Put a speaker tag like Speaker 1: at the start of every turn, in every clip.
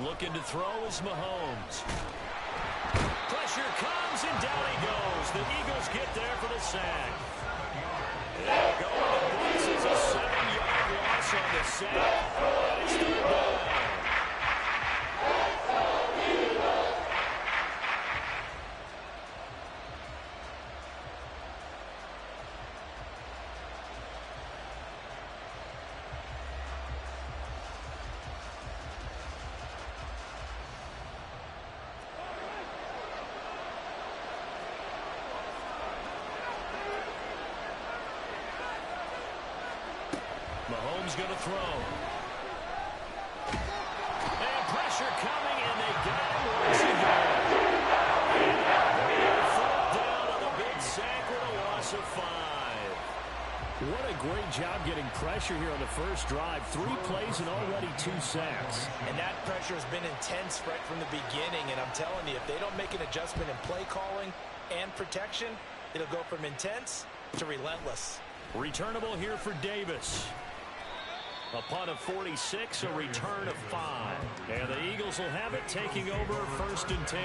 Speaker 1: Looking to throw is Mahomes. Pressure comes, and down he goes. The Eagles get there for the sack. They'll go in the books as a 7-yard loss on the sack. And it's third down. Mahomes going to throw. And pressure coming, and they got him once again. Fourth down on the big sack with a loss of 5. What a great job getting pressure here on the first drive. 3 plays and already 2 sacks.
Speaker 2: And that pressure has been intense right from the beginning. And I'm telling you, if they don't make an adjustment in play calling and protection, it'll go from intense to relentless.
Speaker 1: Returnable here for Davis. A punt of 46, a return of 5. And the Eagles will have it, taking over 1st and 10.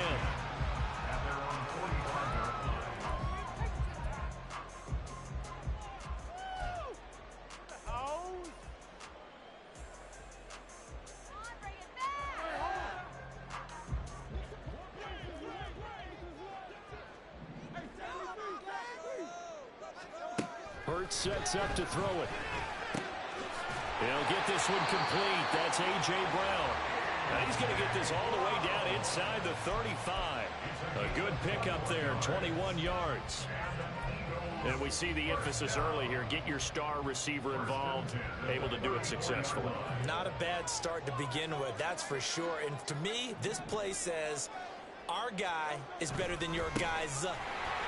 Speaker 1: Hurts sets up to throw it. He'll get this one complete. That's A.J. Brown. Now he's going to get this all the way down inside the 35. A good pickup there, 21 yards. And we see the emphasis early here. Get your star receiver involved, able to do it successfully.
Speaker 2: Not a bad start to begin with, that's for sure. And to me, this play says our guy is better than your guy's.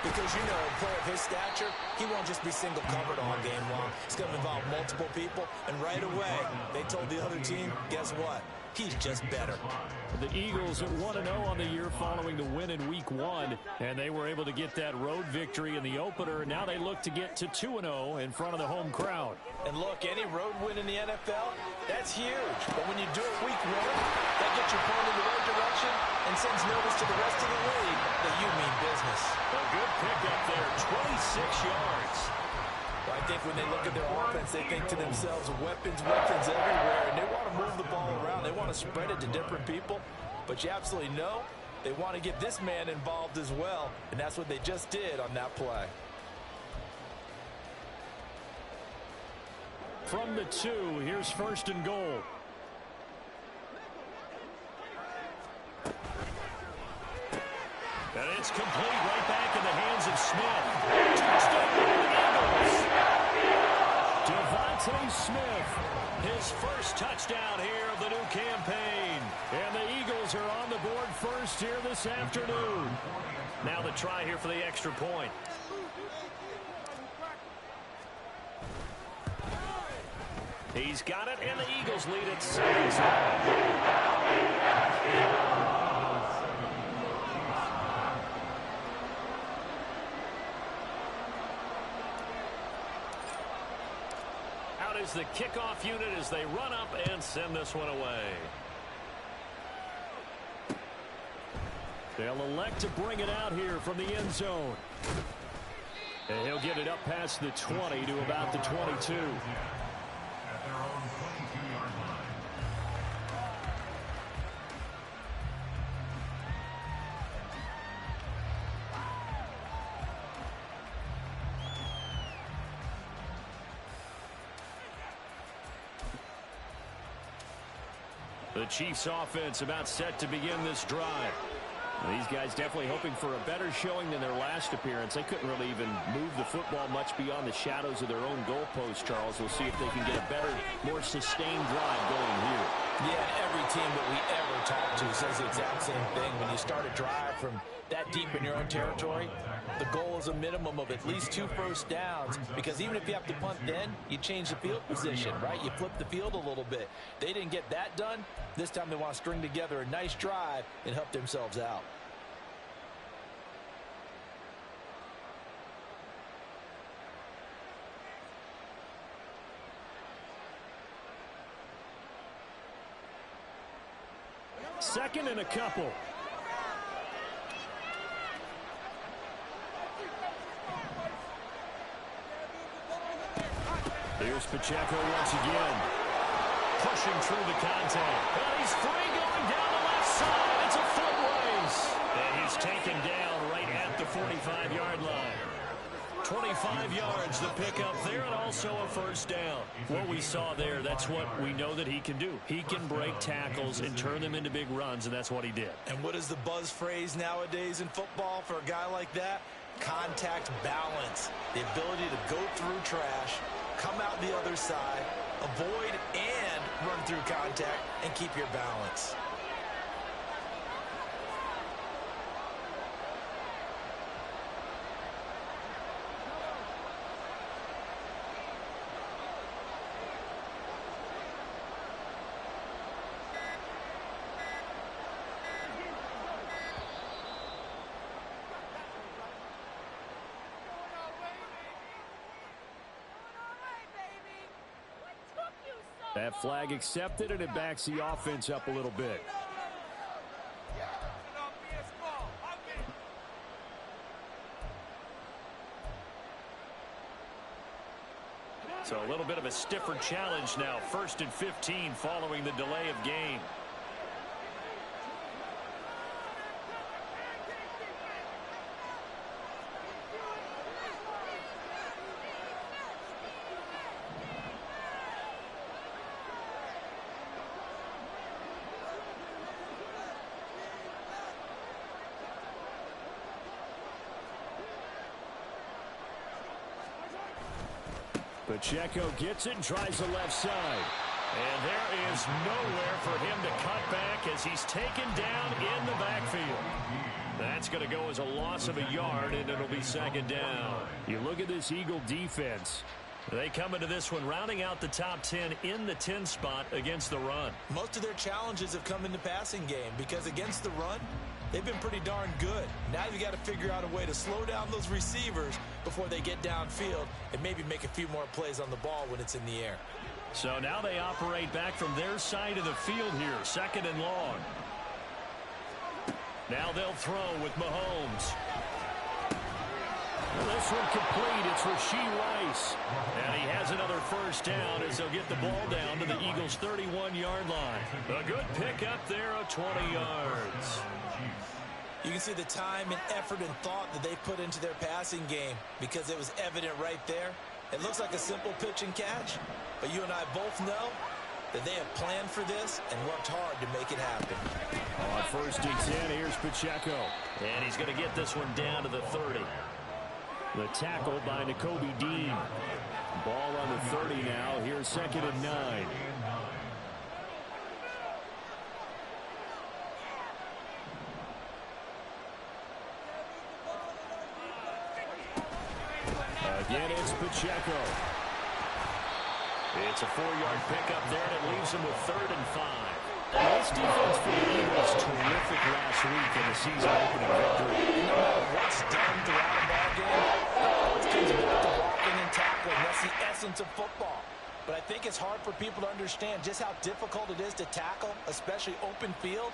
Speaker 2: Because, you know, a player of his stature, he won't just be single covered all game long. It's going to involve multiple people. And right away, they told the other team, guess what? He's just better.
Speaker 1: The Eagles at 1-0 on the year following the win in Week 1. And they were able to get that road victory in the opener. Now they look to get to 2-0 in front of the home crowd.
Speaker 2: And look, any road win in the NFL, that's huge. But when you do it Week 1, that gets your point in the right direction and sends notice to the rest of the league that you mean business.
Speaker 1: A good pickup there, 26 yards.
Speaker 2: Well, I think when they look at their offense, they think to themselves, weapons, weapons everywhere, and they want to move the ball around. They want to spread it to different people, but you absolutely know they want to get this man involved as well, and that's what they just did on that play.
Speaker 1: From the 2, here's 1st and goal. And it's complete right back in the hands of Smith. Touchdown, Eagles! Devontae Smith, his first touchdown here of the new campaign. And the Eagles are on the board first here this afternoon. Now the try here for the extra point. He's got it, and the Eagles lead it 6. Out is the kickoff unit as they run up and send this one away. They'll elect to bring it out here from the end zone. And he'll get it up past the 20 to about the 22. The Chiefs offense about set to begin this drive. These guys definitely hoping for a better showing than their last appearance. They couldn't really even move the football much beyond the shadows of their own goalpost, Charles. We'll see if they can get a better, more sustained drive going here.
Speaker 2: Yeah, every team that we ever talk to says the exact same thing. When you start a drive from that deep in your own territory, the goal is a minimum of at least 2 first downs, because even if you have to punt then, you change the field position, right? You flip the field a little bit. They didn't get that done. This time they want to string together a nice drive and help themselves out.
Speaker 1: Second and a couple. Here's Pacheco once again. Pushing through the contact. And he's free going down the left side. It's a foot race. And he's taken down right at the 45-yard line. 25 yards the pickup there, and also a first down. What we saw there, that's what we know that he can do. He can break tackles and turn them into big runs, and that's what he did.
Speaker 2: And what is the buzz phrase nowadays in football for a guy like that? Contact balance. The ability to go through trash, come out the other side, avoid and run through contact, and keep your balance.
Speaker 1: That flag accepted, and it backs the offense up a little bit. So a little bit of a stiffer challenge now. 1st and 15 following the delay of game. Pacheco gets it and tries the left side. And there is nowhere for him to cut back as he's taken down in the backfield. That's going to go as a loss of a yard, and it'll be 2nd down. You look at this Eagle defense. They come into this one rounding out the top 10 in the 10 spot against the run.
Speaker 2: Most of their challenges have come in the passing game because against the run, they've been pretty darn good. Now you've got to figure out a way to slow down those receivers before they get downfield and maybe make a few more plays on the ball when it's in the air.
Speaker 1: So now they operate back from their side of the field here, 2nd and long. Now they'll throw with Mahomes. This one complete. It's Rashee Rice. And he has another first down as they'll get the ball down to the Eagles' 31-yard line. A good pickup there of 20 yards.
Speaker 2: You can see the time and effort and thought that they put into their passing game because it was evident right there. It looks like a simple pitch and catch, but you and I both know that they have planned for this and worked hard to make it happen.
Speaker 1: On 1st and 10, here's Pacheco. And he's going to get this one down to the 30. The tackle by Nakobe Dean. Ball on the 30 now. Here's 2nd and 9. Again, it's Pacheco. It's a 4-yard pickup there, and it leaves him with 3rd and 5. This defense for the Eagles terrific last week in the season opening victory.
Speaker 2: No matter what's done throughout a ball game, it always comes back to blocking and tackling. That's the essence of football. But I think it's hard for people to understand just how difficult it is to tackle, especially open field.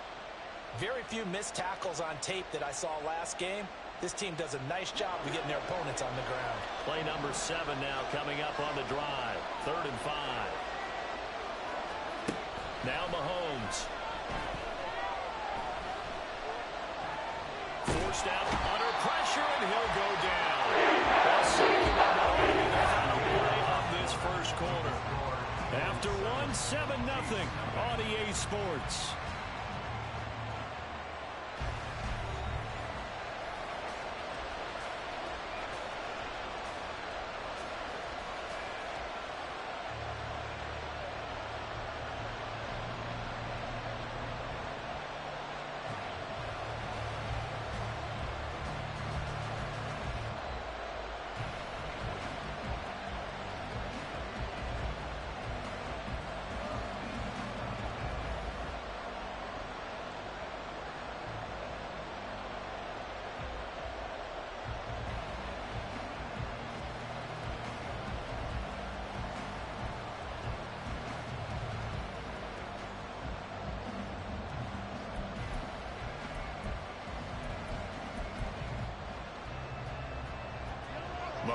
Speaker 2: Very few missed tackles on tape that I saw last game. This team does a nice job of getting their opponents on the ground.
Speaker 1: Play number 7 now coming up on the drive. 3rd and 5. Now Mahomes. Forced out under pressure, and he'll go down. That's second and only the final play of this first quarter. After 1, 7-0 on EA Sports.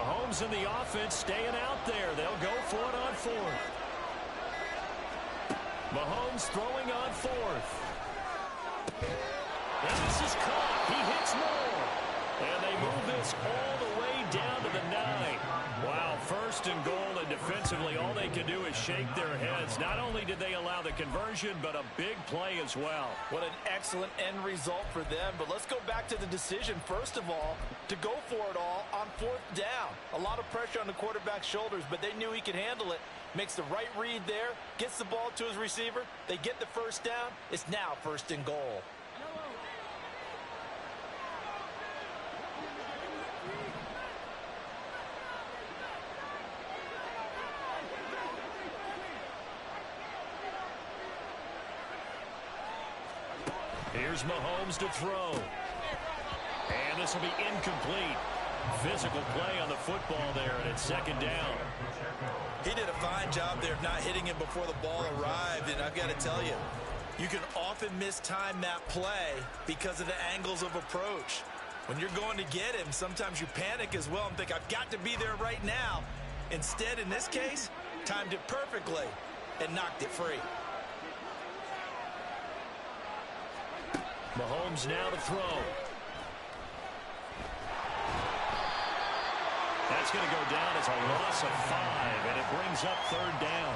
Speaker 1: Mahomes and the offense staying out there. They'll go for it on fourth. Mahomes throwing on fourth. And this is caught. He hits more. And they move this all the way down to the 9. Wow, first and goal, and defensively all they can do is shake their heads. Not only did they allow the conversion, but a big play as well.
Speaker 2: What an excellent end result for them. But let's go back to the decision, first of all, to go for it all on fourth down. A lot of pressure on the quarterback's shoulders, but they knew he could handle it. Makes the right read there, gets the ball to his receiver. They get the first down. It's now first and goal.
Speaker 1: Here's Mahomes to throw. And this will be incomplete. Physical play on the football there, and it's second down.
Speaker 2: He did a fine job there of not hitting him before the ball arrived, and I've got to tell you, you can often mistime that play because of the angles of approach. When you're going to get him, sometimes you panic as well and think, I've got to be there right now. Instead, in this case, timed it perfectly and knocked it free.
Speaker 1: Mahomes now to throw. That's going to go down as a loss of 5, and it brings up third down.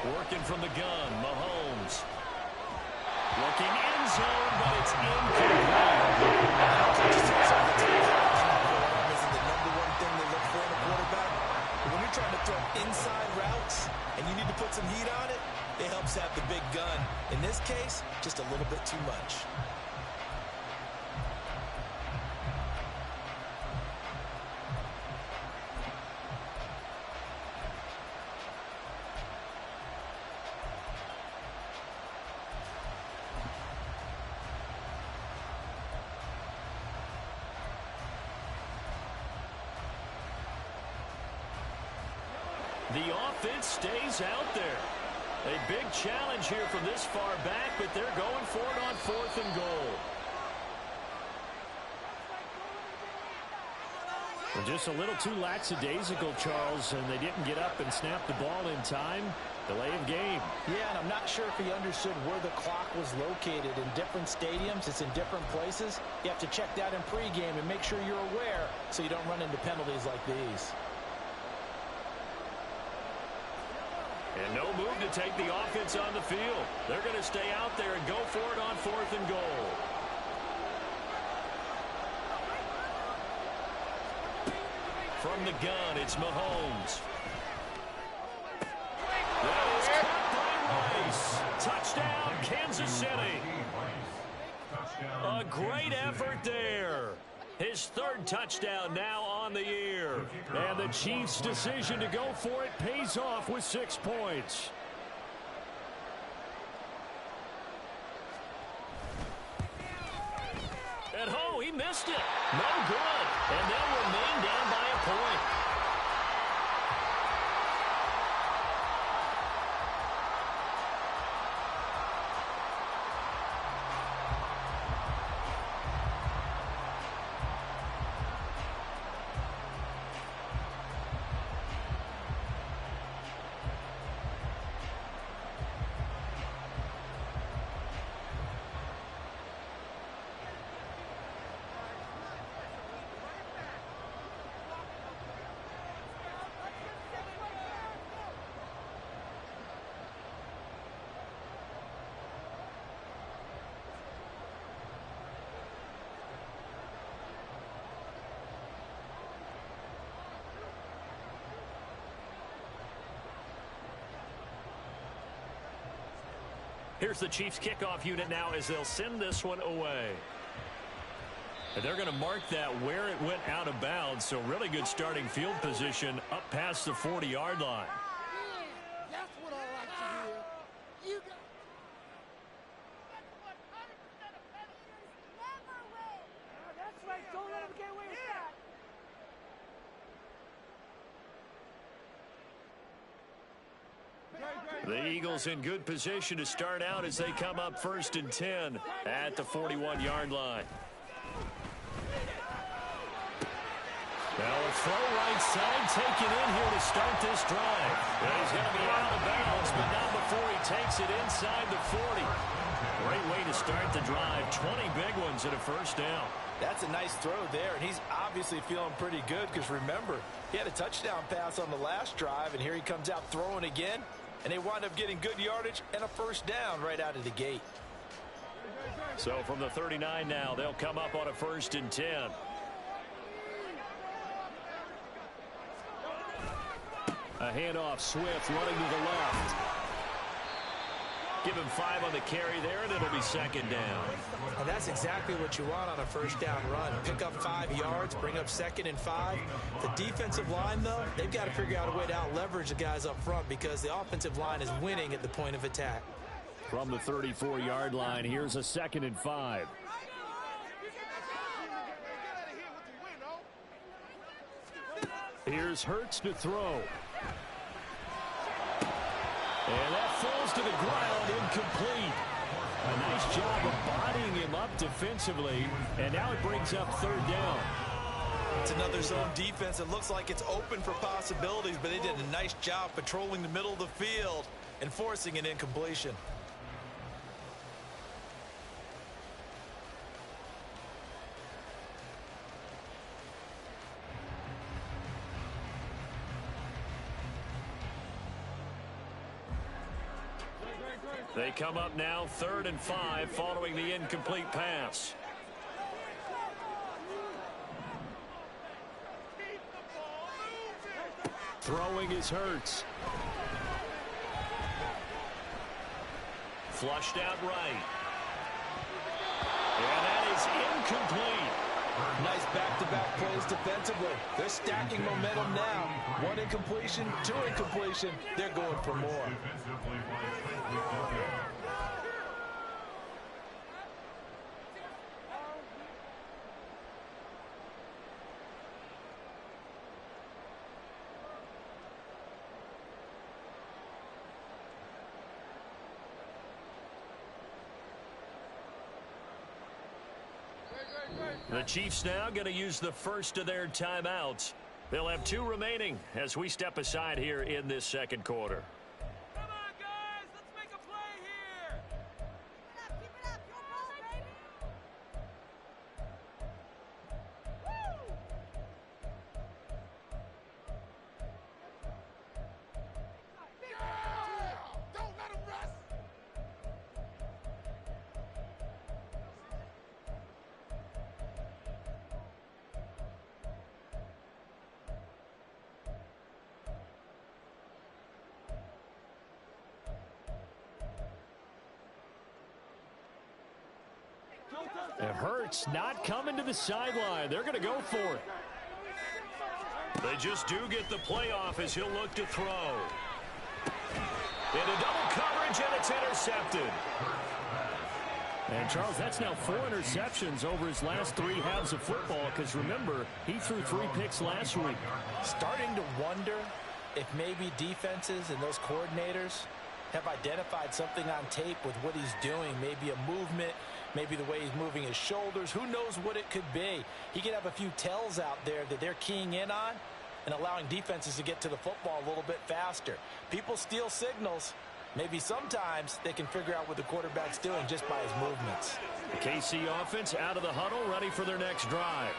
Speaker 1: Working from the gun, Mahomes. Looking end zone, but it's incomplete.
Speaker 2: Isn't the number one thing they look for in a quarterback? But when you're trying to throw inside routes and you need to put some heat on it, it helps have the big gun. In this case, just a little bit too much.
Speaker 1: The offense stays out there. A big challenge here from this far back, but they're going for it on fourth and goal. They're just a little too lackadaisical, Charles, and they didn't get up and snap the ball in time. Delay of game.
Speaker 2: Yeah, and I'm not sure if he understood where the clock was located. In different stadiums, it's in different places. You have to check that in pregame and make sure you're aware so you don't run into penalties like these.
Speaker 1: And no move to take the offense on the field. They're going to stay out there and go for it on fourth and goal. From the gun, it's Mahomes. That is caught by Rice. Touchdown, Kansas City. A great effort there. His third touchdown now on the year. And the Chiefs' decision to go for it pays off with 6 points. And oh, he missed it. No good. And they'll remain down by a point. Here's the Chiefs kickoff unit now as they'll send this one away. And they're going to mark that where it went out of bounds, so really good starting field position up past the 40-yard line.
Speaker 3: That's what I like to hear. You got that's right. Don't let him get away with that.
Speaker 1: The Eagles in good position to start out as they come up 1st and 10 at the 41-yard line. Now a throw right side taken in here to start this drive. Well, he's going to be out of bounds, but not before he takes it inside the 40. Great way to start the drive. 20 big ones and a first down.
Speaker 2: That's a nice throw there, and he's obviously feeling pretty good because, remember, he had a touchdown pass on the last drive, and here he comes out throwing again, and they wind up getting good yardage and a first down right out of the gate.
Speaker 1: So from the 39 now, they'll come up on a 1st and 10. A handoff, Swift running to the left. Give him 5 on the carry there, and it'll be 2nd down.
Speaker 2: And that's exactly what you want on a first down run. Pick up 5 yards, bring up 2nd and 5. The defensive line, though, they've got to figure out a way to out-leverage the guys up front because the offensive line is winning at the point of attack.
Speaker 1: From the 34-yard line, here's a 2nd and 5. Here's Hurts to throw. And that falls to the ground, incomplete. A nice job of bodying him up defensively, and now it brings up 3rd down.
Speaker 2: It's another zone defense. It looks like it's open for possibilities, but they did a nice job patrolling the middle of the field and forcing an incompletion.
Speaker 1: They come up now 3rd and 5 following the incomplete pass. Throwing is Hurts. Flushed out right. And that is incomplete.
Speaker 2: Nice back-to-back plays defensively. They're stacking momentum now. 1 incompletion, 2 incompletion. They're going for more.
Speaker 1: The Chiefs now going to use the first of their timeouts. They'll have 2 remaining as we step aside here in this 2nd quarter.
Speaker 3: Come on, guys. Let's make a play here. Keep it up. Go ball, baby. Woo! Yeah! Don't let him rest.
Speaker 1: And Hurts not coming to the sideline. They're going to go for it. They just do get the playoff as he'll look to throw. Into double coverage, and it's intercepted. And, Charles, that's now 4 interceptions over his last 3 halves of football because, remember, he threw 3 picks last week.
Speaker 2: Starting to wonder if maybe defenses and those coordinators have identified something on tape with what he's doing, maybe a movement, maybe the way he's moving his shoulders. Who knows what it could be? He could have a few tells out there that they're keying in on and allowing defenses to get to the football a little bit faster. People steal signals. Maybe sometimes they can figure out what the quarterback's doing just by his movements.
Speaker 1: The KC offense out of the huddle, ready for their next drive.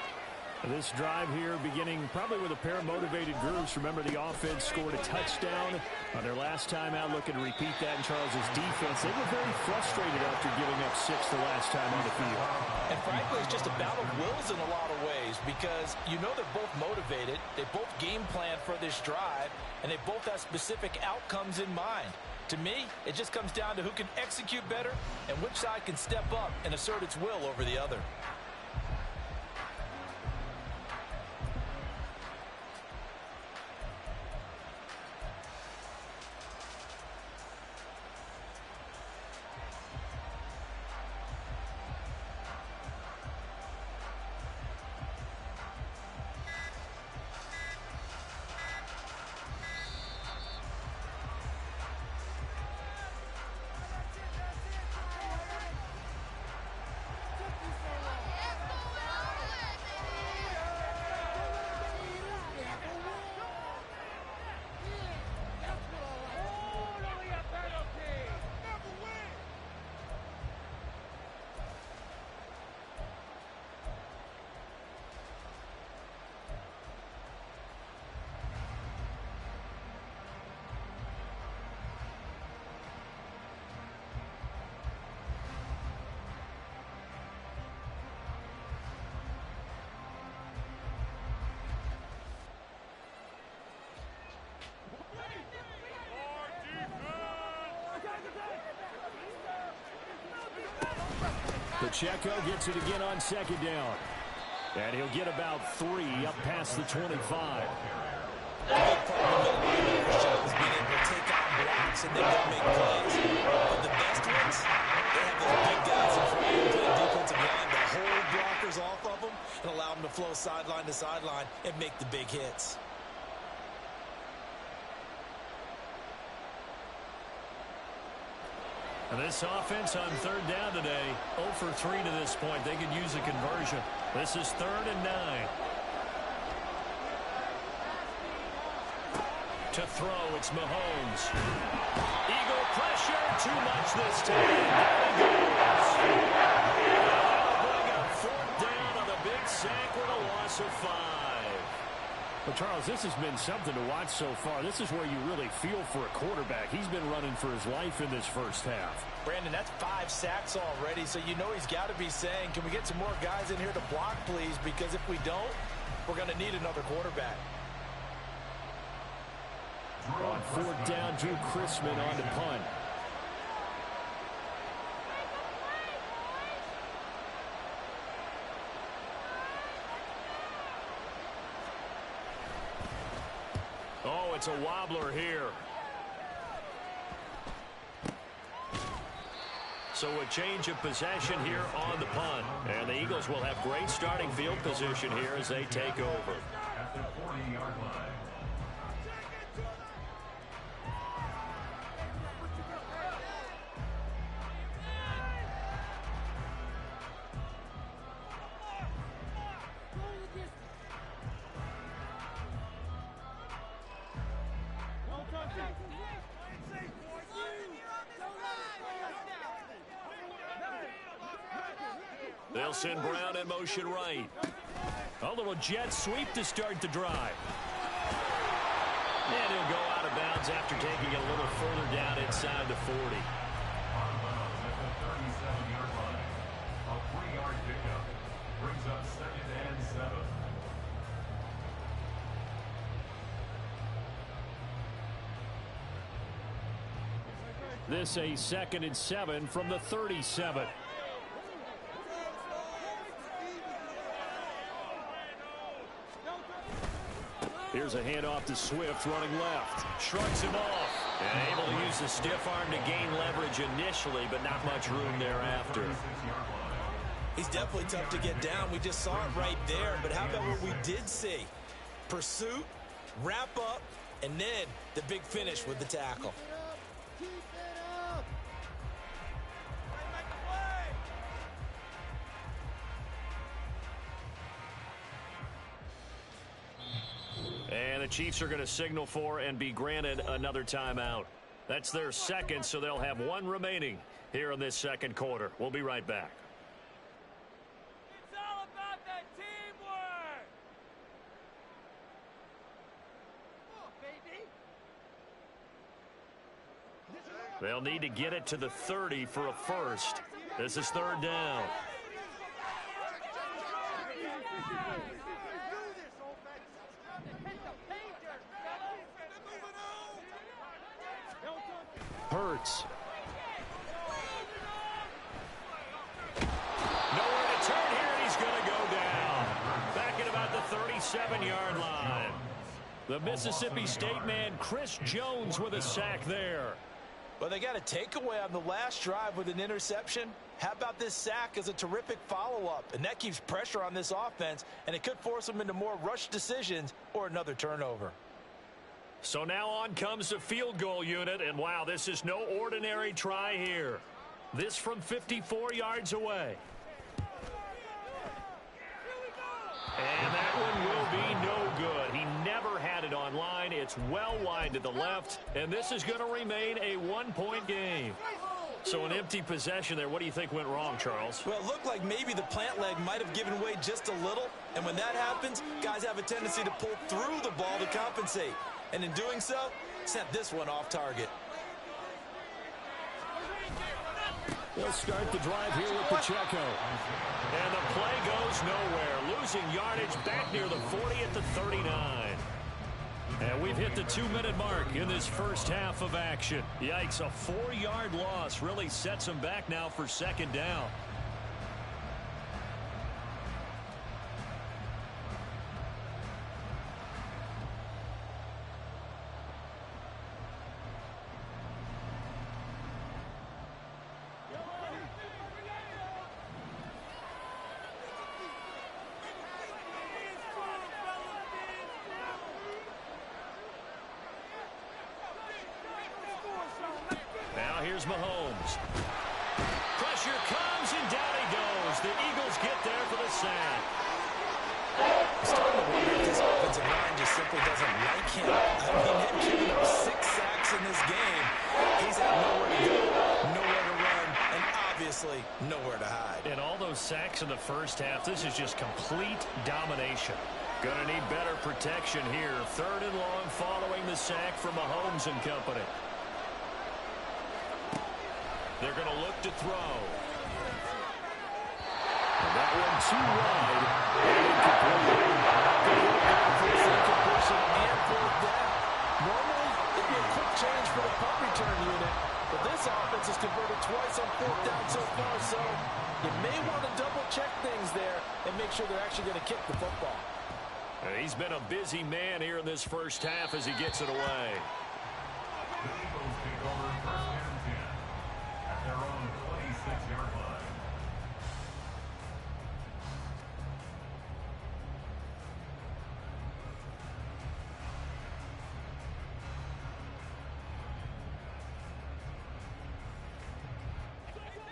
Speaker 1: This drive here beginning probably with a pair of motivated groups. Remember, the offense scored a touchdown on their last time out, looking to repeat that in Charles's defense. They were very frustrated after giving up 6 the last time on the field.
Speaker 2: And frankly, it's just a battle of wills in a lot of ways because you know they're both motivated. They both game plan for this drive, and they both have specific outcomes in mind. To me, it just comes down to who can execute better and which side can step up and assert its will over the other.
Speaker 1: Pacheco gets it again on second down. And he'll get about 3 up past the 25.
Speaker 2: A big part of the middle linebacker job is being able to take on blocks and then go make plays. But the best ones, they have those big guys in front of them playing defensive line that hold blockers off of them and allow them to flow sideline to sideline and make the big hits.
Speaker 1: And this offense on third down today, 0 for 3 to this point. They could use a conversion. This is 3rd and 9. To throw, it's Mahomes. Eagle pressure, too much this time. There he goes. They'll bring up 4th down on a big sack with a loss of 5. But, Charles, this has been something to watch so far. This is where you really feel for a quarterback. He's been running for his life in this first half.
Speaker 2: Brandon, that's 5 sacks already, so you know he's got to be saying, can we get some more guys in here to block, please? Because if we don't, we're going to need another quarterback.
Speaker 1: On 4th down, Drew Chrisman on to punt. Oh, it's a wobbler here. So a change of possession here on the punt. And the Eagles will have great starting field position here as they take over.
Speaker 4: At the 40-yard line.
Speaker 1: They'll send Brown in motion right. A little jet sweep to start the drive. And he'll go out of bounds after taking it a little further down inside the 40.
Speaker 4: At the 37-yard line. A 3-yard pickup brings up 2nd and 7.
Speaker 1: This a 2nd and 7 from the 37. Here's a handoff to Swift running left. Shrugs him off. And able to use the stiff arm to gain leverage initially, but not much room thereafter.
Speaker 2: He's definitely tough to get down. We just saw it right there. But how about what we did see? Pursuit, wrap up, and then the big finish with the tackle.
Speaker 1: And the Chiefs are going to signal for and be granted another timeout. That's their second, so they'll have 1 remaining here in this second quarter. We'll be right back.
Speaker 3: It's all about that teamwork. Oh, baby.
Speaker 1: They'll need to get it to the 30 for a first. This is 3rd down. Hurts. Nowhere to turn here, and he's going to go down. Back at about the 37-yard line. The Mississippi State man, Chris Jones, with a sack there.
Speaker 2: Well, they got a takeaway on the last drive with an interception. How about this sack as a terrific follow-up? And that keeps pressure on this offense, and it could force them into more rush decisions or another turnover.
Speaker 1: So now on comes the field goal unit, and wow, this is no ordinary try here. This from 54 yards away. And that one will be no good. He never had it on line. It's well wide to the left, and this is going to remain a 1-point game. So an empty possession there. What do you think went wrong, Charles?
Speaker 2: Well, it looked like maybe the plant leg might have given way just a little, and when that happens, guys have a tendency to pull through the ball to compensate. And in doing so, sent this one off target.
Speaker 1: They'll start the drive here with Pacheco. And the play goes nowhere. Losing yardage back near the 40 at the 39. And we've hit the 2-minute mark in this first half of action. Yikes, a 4-yard loss really sets them back now for 2nd down. Here's Mahomes. Pressure comes, and down he goes. The Eagles get there for the sack.
Speaker 2: I'm starting to wonder if this offensive line just simply doesn't like him. I mean, they've given up 6 sacks in this game. He's had nowhere to go, nowhere to run, and obviously nowhere to hide.
Speaker 1: And all those sacks in the first half, this is just complete domination. Gonna need better protection here. 3rd and long following the sack from Mahomes and company. They're gonna look to throw. And that one too wide. And incomplete.
Speaker 2: Normally, it'd be a quick change for the punt return unit, but this offense has converted twice on 4th down so far, so you may want to double-check things there and make sure they're actually going to kick the football.
Speaker 1: He's been a busy man here in this first half as he gets it away.
Speaker 4: The Eagles take over 1st and 10 at their own 26-yard line.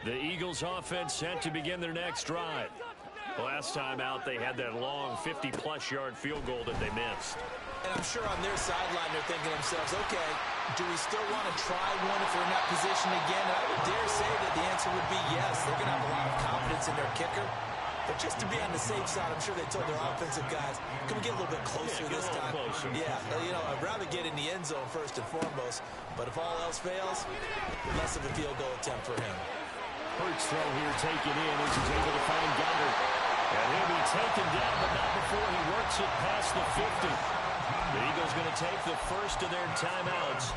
Speaker 1: The Eagles offense set to begin their next drive. Last time out, they had that long 50-plus yard field goal that they missed.
Speaker 2: And I'm sure on their sideline they're thinking to themselves, okay, do we still want to try one if we're in that position again? And I would dare say that the answer would be yes. They're going to have a lot of confidence in their kicker. But just to be on the safe side, I'm sure they told their offensive guys, can we get a little bit closer this time?
Speaker 1: Closer.
Speaker 2: Yeah, you know, I'd rather get in the end zone first and foremost. But if all else fails, less of a field goal attempt for him.
Speaker 1: Hurts throw here taken in as he's able to find Goddard. And he'll be taken down, but not before he works it past the 50. The Eagles going to take the first of their timeouts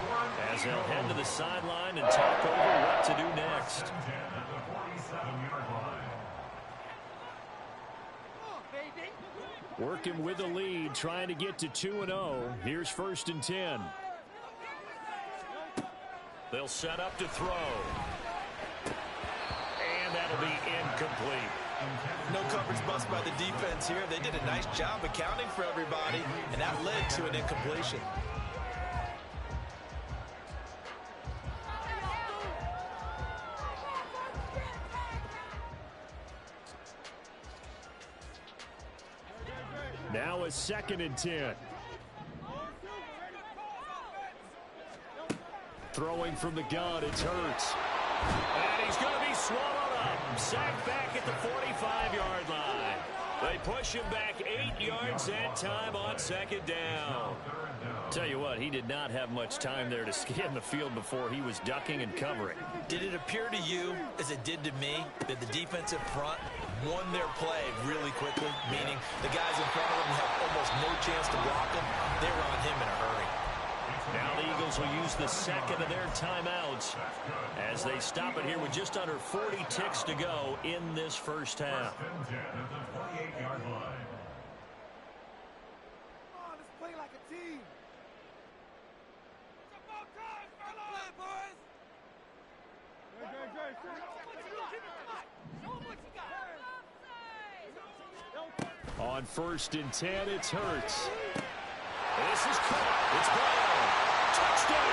Speaker 1: as they'll head to the sideline and talk over what to do next. Working with the lead, trying to get to 2-0. Here's 1st and 10. They'll set up to throw. And that'll be incomplete.
Speaker 2: No coverage bust by the defense here. They did a nice job accounting for everybody, and that led to an incompletion.
Speaker 1: Now a 2nd and 10. Throwing from the gun, it's Hurts. And he's going to be swallowed up. Sacked back at the 45-yard line. They push him back 8 yards that time on 2nd down. Tell you what, he did not have much time there to scan the field before he was ducking and covering.
Speaker 2: Did it appear to you, as it did to me, that the defensive front won their play really quickly? Meaning the guys in front of them had almost no chance to block him. They were on him in a hurry.
Speaker 1: Now the Eagles will use the 2nd of their timeouts as they stop it here with just under 40 ticks to go in this first half. On 1st and 10, it's Hurts. This is caught. It's Brown. Touchdown.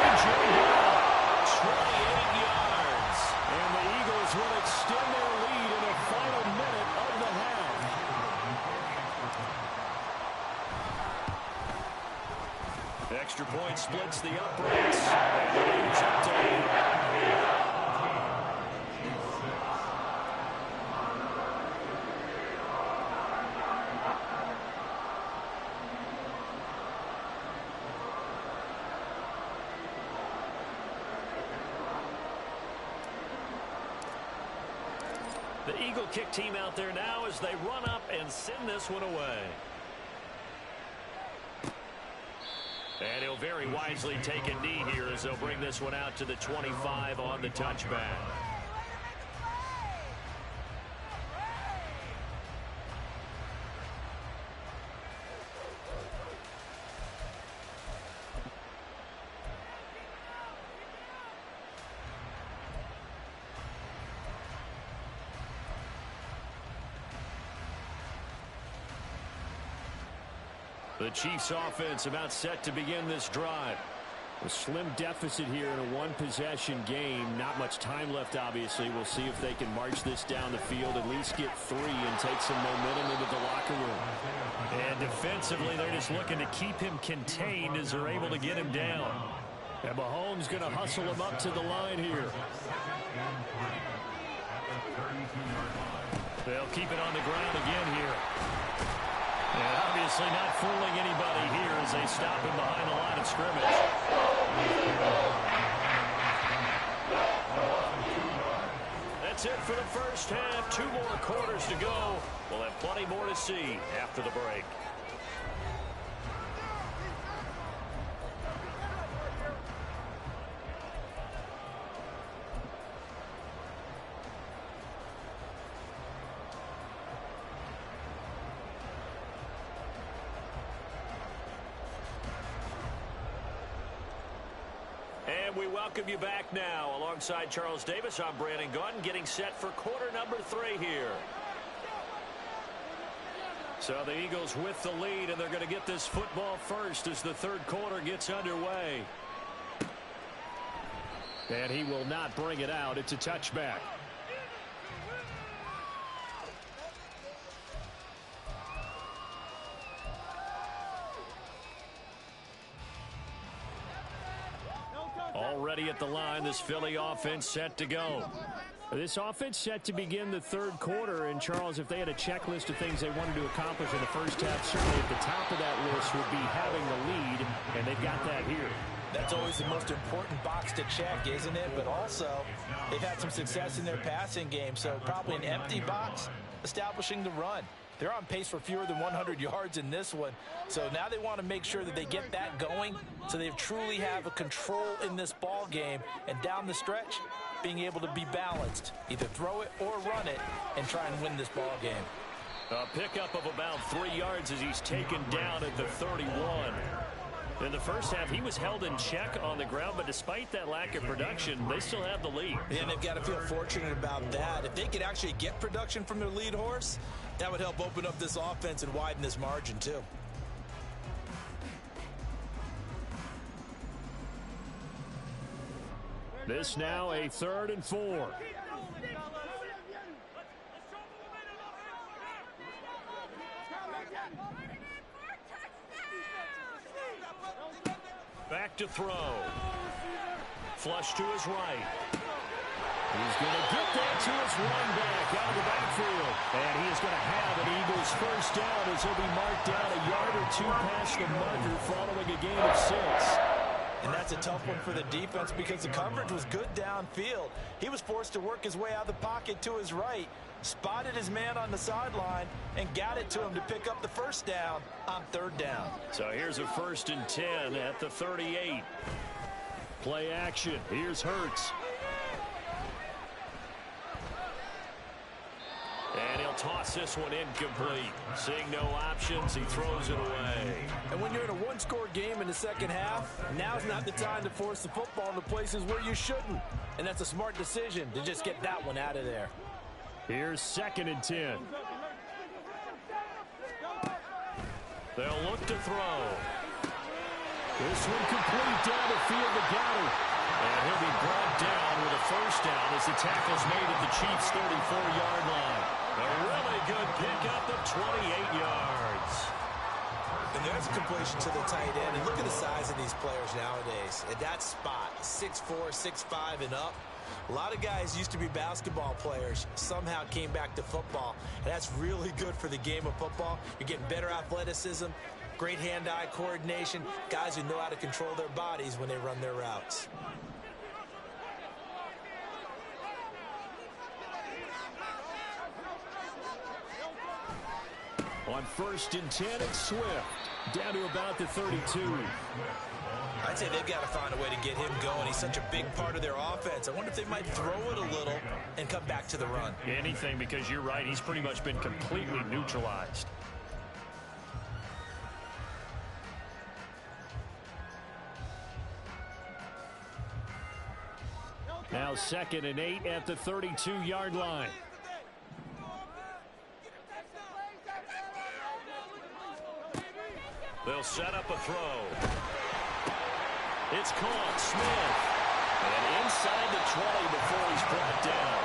Speaker 1: A.J. Brown, 28 yards. And the Eagles will extend their lead in the final minute of the half. Extra point splits the uprights. And the lead's up to 8. The Eagle kick team out there now as they run up and send this one away. And he'll very wisely take a knee here as they'll bring this one out to the 25 on the touchback. The Chiefs offense about set to begin this drive. A slim deficit here in a one-possession game. Not much time left, obviously. We'll see if they can march this down the field, at least get 3 and take some momentum into the locker room.
Speaker 5: And defensively, they're just looking to keep him contained as they're able to get him down.
Speaker 1: And Mahomes going to hustle him up to the line here.
Speaker 5: They'll keep it on the ground again here. And obviously not fooling anybody here as they stop him behind the line of scrimmage.
Speaker 1: That's it for the first half. 2 more quarters to go. We'll have plenty more to see after the break. And we welcome you back now. Alongside Charles Davis, I'm Brandon Gaudin, getting set for quarter number 3 here. So the Eagles with the lead, and they're going to get this football first as the third quarter gets underway. And he will not bring it out. It's a touchback. Already at the line, this Philly offense set to go. This offense set to begin the third quarter. And, Charles, if they had a checklist of things they wanted to accomplish in the first half, certainly at the top of that list would be having the lead, and they've got that here.
Speaker 2: That's always the most important box to check, isn't it? But also, they've had some success in their passing game, so probably an empty box establishing the run. They're on pace for fewer than 100 yards in this one. So now they want to make sure that they get that going so they truly have a control in this ball game. And down the stretch, being able to be balanced. Either throw it or run it and try and win this ball game.
Speaker 1: A pickup of about 3 yards as he's taken down at the 31. In the first half, he was held in check on the ground, but despite that lack of production, they still have the lead.
Speaker 2: And they've got to feel fortunate about that. If they could actually get production from their lead horse, that would help open up this offense and widen this margin, too.
Speaker 1: This now a 3rd and 4. Back to throw. Flush to his right. He's going to get that to his running back out of the backfield. And he is going to have an Eagles first down as he'll be marked down a yard or 2 past the marker following a gain of 6.
Speaker 2: And that's a tough one for the defense because the coverage was good downfield. He was forced to work his way out of the pocket to his right, spotted his man on the sideline, and got it to him to pick up the first down on 3rd down.
Speaker 1: So here's a 1st and 10 at the 38. Play action. Here's Hurts. And he'll toss this one incomplete. Seeing no options, he throws it away.
Speaker 2: And when you're in a one-score game in the second half, now's not the time to force the football into places where you shouldn't. And that's a smart decision to just get that one out of there.
Speaker 1: Here's 2nd and 10. They'll look to throw. This one complete down the field to Goddard. And he'll be brought down with a first down as the tackle's made at the Chiefs' 34-yard line. A really good pickup of 28 yards.
Speaker 2: And there's a completion to the tight end. And look at the size of these players nowadays. At that spot, 6'4", 6'5", and up. A lot of guys used to be basketball players, somehow came back to football. And that's really good for the game of football. You're getting better athleticism, great hand-eye coordination, guys who know how to control their bodies when they run their routes.
Speaker 1: On 1st and 10, it's Swift. Down to about the 32.
Speaker 2: I'd say they've got to find a way to get him going. He's such a big part of their offense. I wonder if they might throw it a little and come back to the run.
Speaker 1: Anything, because you're right. He's pretty much been completely neutralized. Now 2nd and 8 at the 32-yard line. They'll set up a throw. It's caught. Smith. And inside the 20 before he's brought down.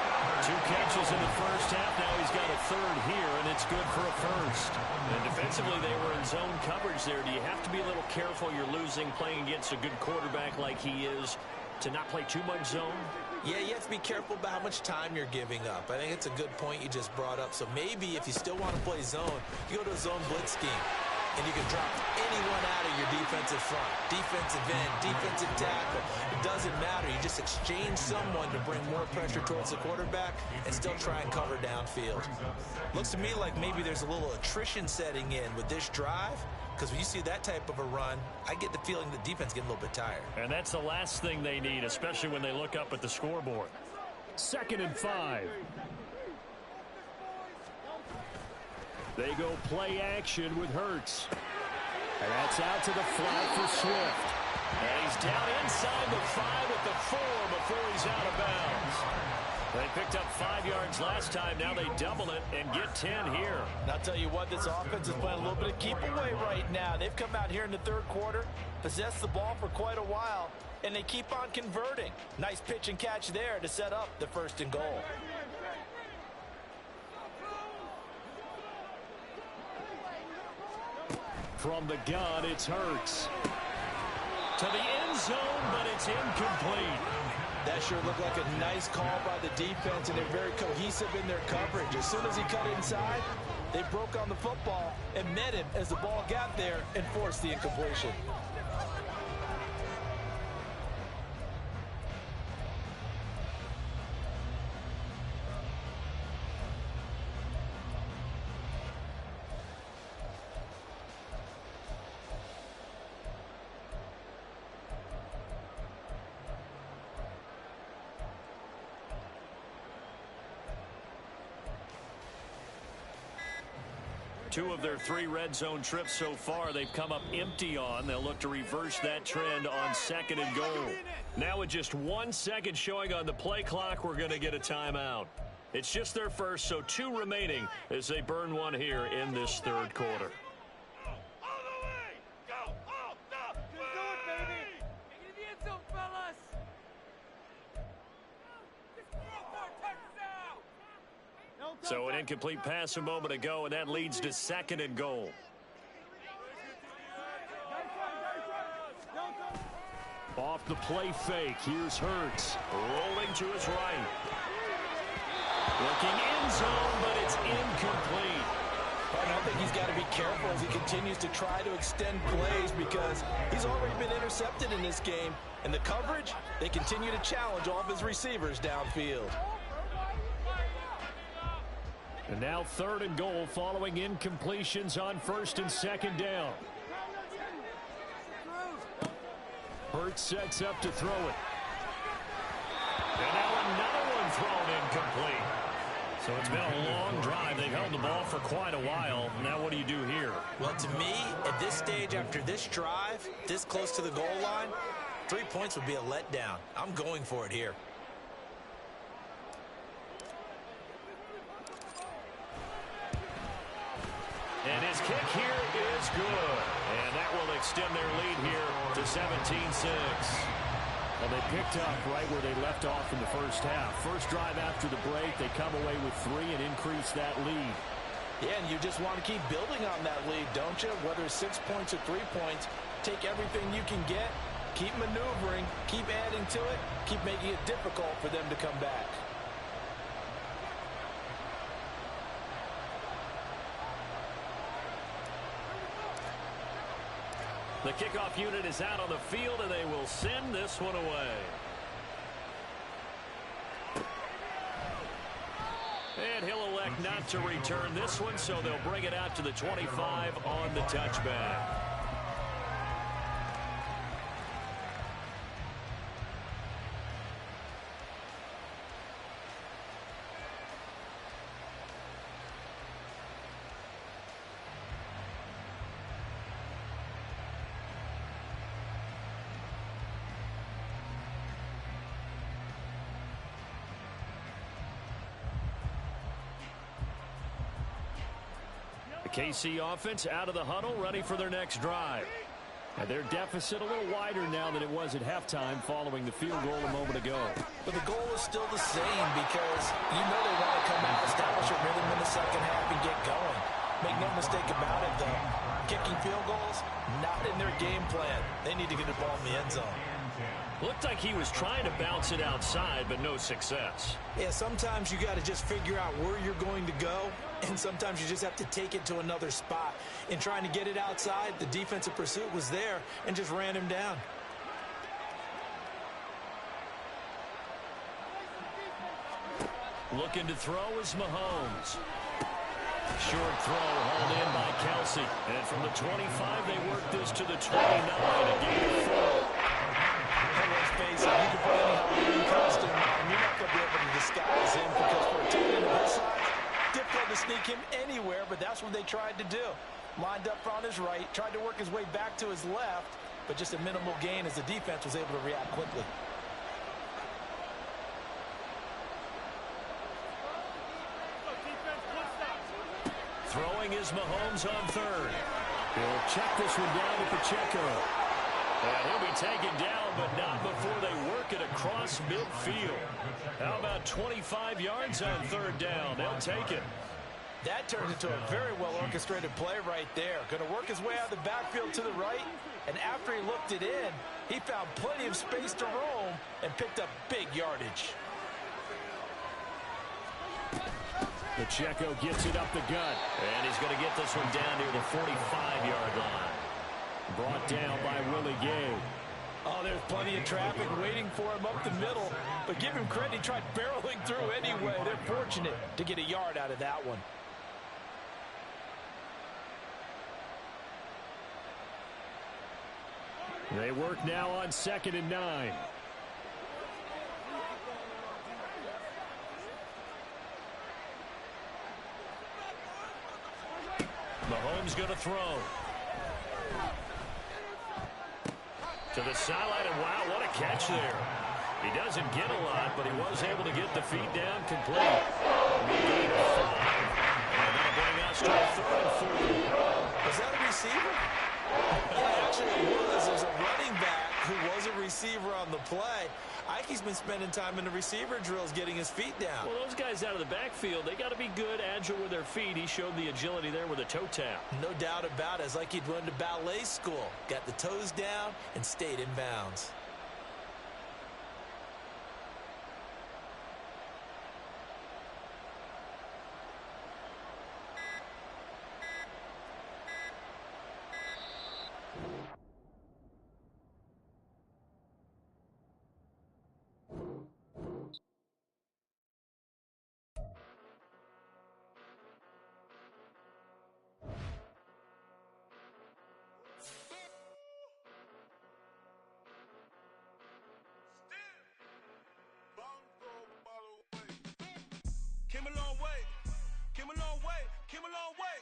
Speaker 1: 2 catches in the first half. Now he's got a third here, and it's good for a first. And defensively, they were in zone coverage there. Do you have to be a little careful? You're losing playing against a good quarterback like he is to not play too much zone?
Speaker 2: Yeah, you have to be careful about how much time you're giving up. I think it's a good point you just brought up. So maybe if you still want to play zone, you go to a zone blitz scheme. And you can drop anyone out of your defensive front. Defensive end, defensive tackle. It doesn't matter. You just exchange someone to bring more pressure towards the quarterback and still try and cover downfield. Looks to me like maybe there's a little attrition setting in with this drive. Because when you see that type of a run, I get the feeling the defense getting a little bit tired.
Speaker 5: And that's the last thing they need, especially when they look up at the scoreboard. 2nd and 5. They go play action with Hurts. And that's out to the flat for Swift.
Speaker 1: And he's down inside the 5 at the 4 before he's out of bounds. They picked up 5 yards last time. Now they double it and get 10 here.
Speaker 2: And I'll tell you what, this offense is playing a little bit of keep away right now. They've come out here in the 3rd quarter, possessed the ball for quite a while, and they keep on converting. Nice pitch and catch there to set up the 1st and goal.
Speaker 5: From the gun, it's Hurts.
Speaker 1: To the end zone, but it's incomplete.
Speaker 2: That sure looked like a nice call by the defense, and they're very cohesive in their coverage. As soon as he cut inside, they broke on the football and met him as the ball got there and forced the incompletion.
Speaker 1: Two of their 3 red zone trips so far they've come up empty on. They'll look to reverse that trend on 2nd and goal. Now with just 1 second showing on the play clock, we're going to get a timeout. It's just their first, so 2 remaining as they burn one here in this 3rd quarter. So an incomplete pass a moment ago, and that leads to 2nd and goal.
Speaker 5: Off the play fake, here's Hurts.
Speaker 1: Rolling to his right. Looking end zone, but it's incomplete.
Speaker 2: I think he's got to be careful as he continues to try to extend plays because he's already been intercepted in this game. And the coverage, they continue to challenge all of his receivers downfield.
Speaker 5: And now 3rd and goal following incompletions on 1st and 2nd down. Hurts sets up to throw it.
Speaker 1: And now another one thrown incomplete.
Speaker 5: So it's been a long drive. They've held the ball for quite a while. Now what do you do here?
Speaker 2: Well, to me, at this stage after this drive, this close to the goal line, 3 points would be a letdown. I'm going for it here.
Speaker 1: And his kick here is good. And that will extend their lead here to 17-6.
Speaker 5: Well, they picked up right where they left off in the first half. First drive after the break, they come away with 3 and increase that lead.
Speaker 2: Yeah, and you just want to keep building on that lead, don't you? Whether it's 6 points or 3 points, take everything you can get, keep maneuvering, keep adding to it, keep making it difficult for them to come back.
Speaker 1: The kickoff unit is out on the field, and they will send this one away. And he'll elect not to return this one, so they'll bring it out to the 25 on the touchback. The KC offense out of the huddle, ready for their next drive.
Speaker 5: And their deficit a little wider now than it was at halftime following the field goal a moment ago.
Speaker 2: But the goal is still the same because you know they want to come out, establish a rhythm in the second half, and get going. Make no mistake about it, though. Kicking field goals, not in their game plan. They need to get the ball in the end zone.
Speaker 5: Looked like he was trying to bounce it outside, but no success.
Speaker 2: Yeah, sometimes you got to just figure out where you're going to go, and sometimes you just have to take it to another spot. In trying to get it outside, the defensive pursuit was there and just ran him down.
Speaker 5: Looking to throw is Mahomes. Short throw hauled in by Kelsey. And from the 25, they work this to the 29, a gain of 4.
Speaker 2: And let's face it, you can put any Halloween costume on, you're not going to be able to disguise him because for a tight end of his size, difficult to sneak him anywhere, but that's what they tried to do. Lined up on his right, tried to work his way back to his left, but just a minimal gain as the defense was able to react quickly.
Speaker 5: Throwing is Mahomes on third. He'll check this one down to Pacheco. And he'll be taken down, but not before they work it across midfield. How about 25 yards on third down? They'll take it.
Speaker 2: That turned into a very well-orchestrated play right there. Going to work his way out of the backfield to the right, and after he looked it in, he found plenty of space to roam and picked up big yardage.
Speaker 5: Pacheco gets it up the gut, and he's going to get this one down near the 45-yard line. Brought down by Willie Gay.
Speaker 2: Oh, there's plenty of traffic waiting for him up the middle, but give him credit, he tried barreling through anyway. They're fortunate to get a yard out of that one.
Speaker 5: They work now on 2nd and 9. Mahomes going to throw. To the sideline, and wow, what a catch there. He doesn't get a lot, but he was able to get the feet down complete. Gain of 5. And that'll bring us to a 3rd and 4.
Speaker 2: Was that a receiver? Yeah, actually it was. There's a running back who was a receiver on the play. Ike's been spending time in the receiver drills getting his feet down.
Speaker 5: Well, those guys out of the backfield, they got to be good, agile with their feet. He showed the agility there with a toe tap.
Speaker 2: No doubt about it. It's like he'd run to ballet school. Got the toes down and stayed in bounds.
Speaker 3: Came a long way, came a long way, came a long way,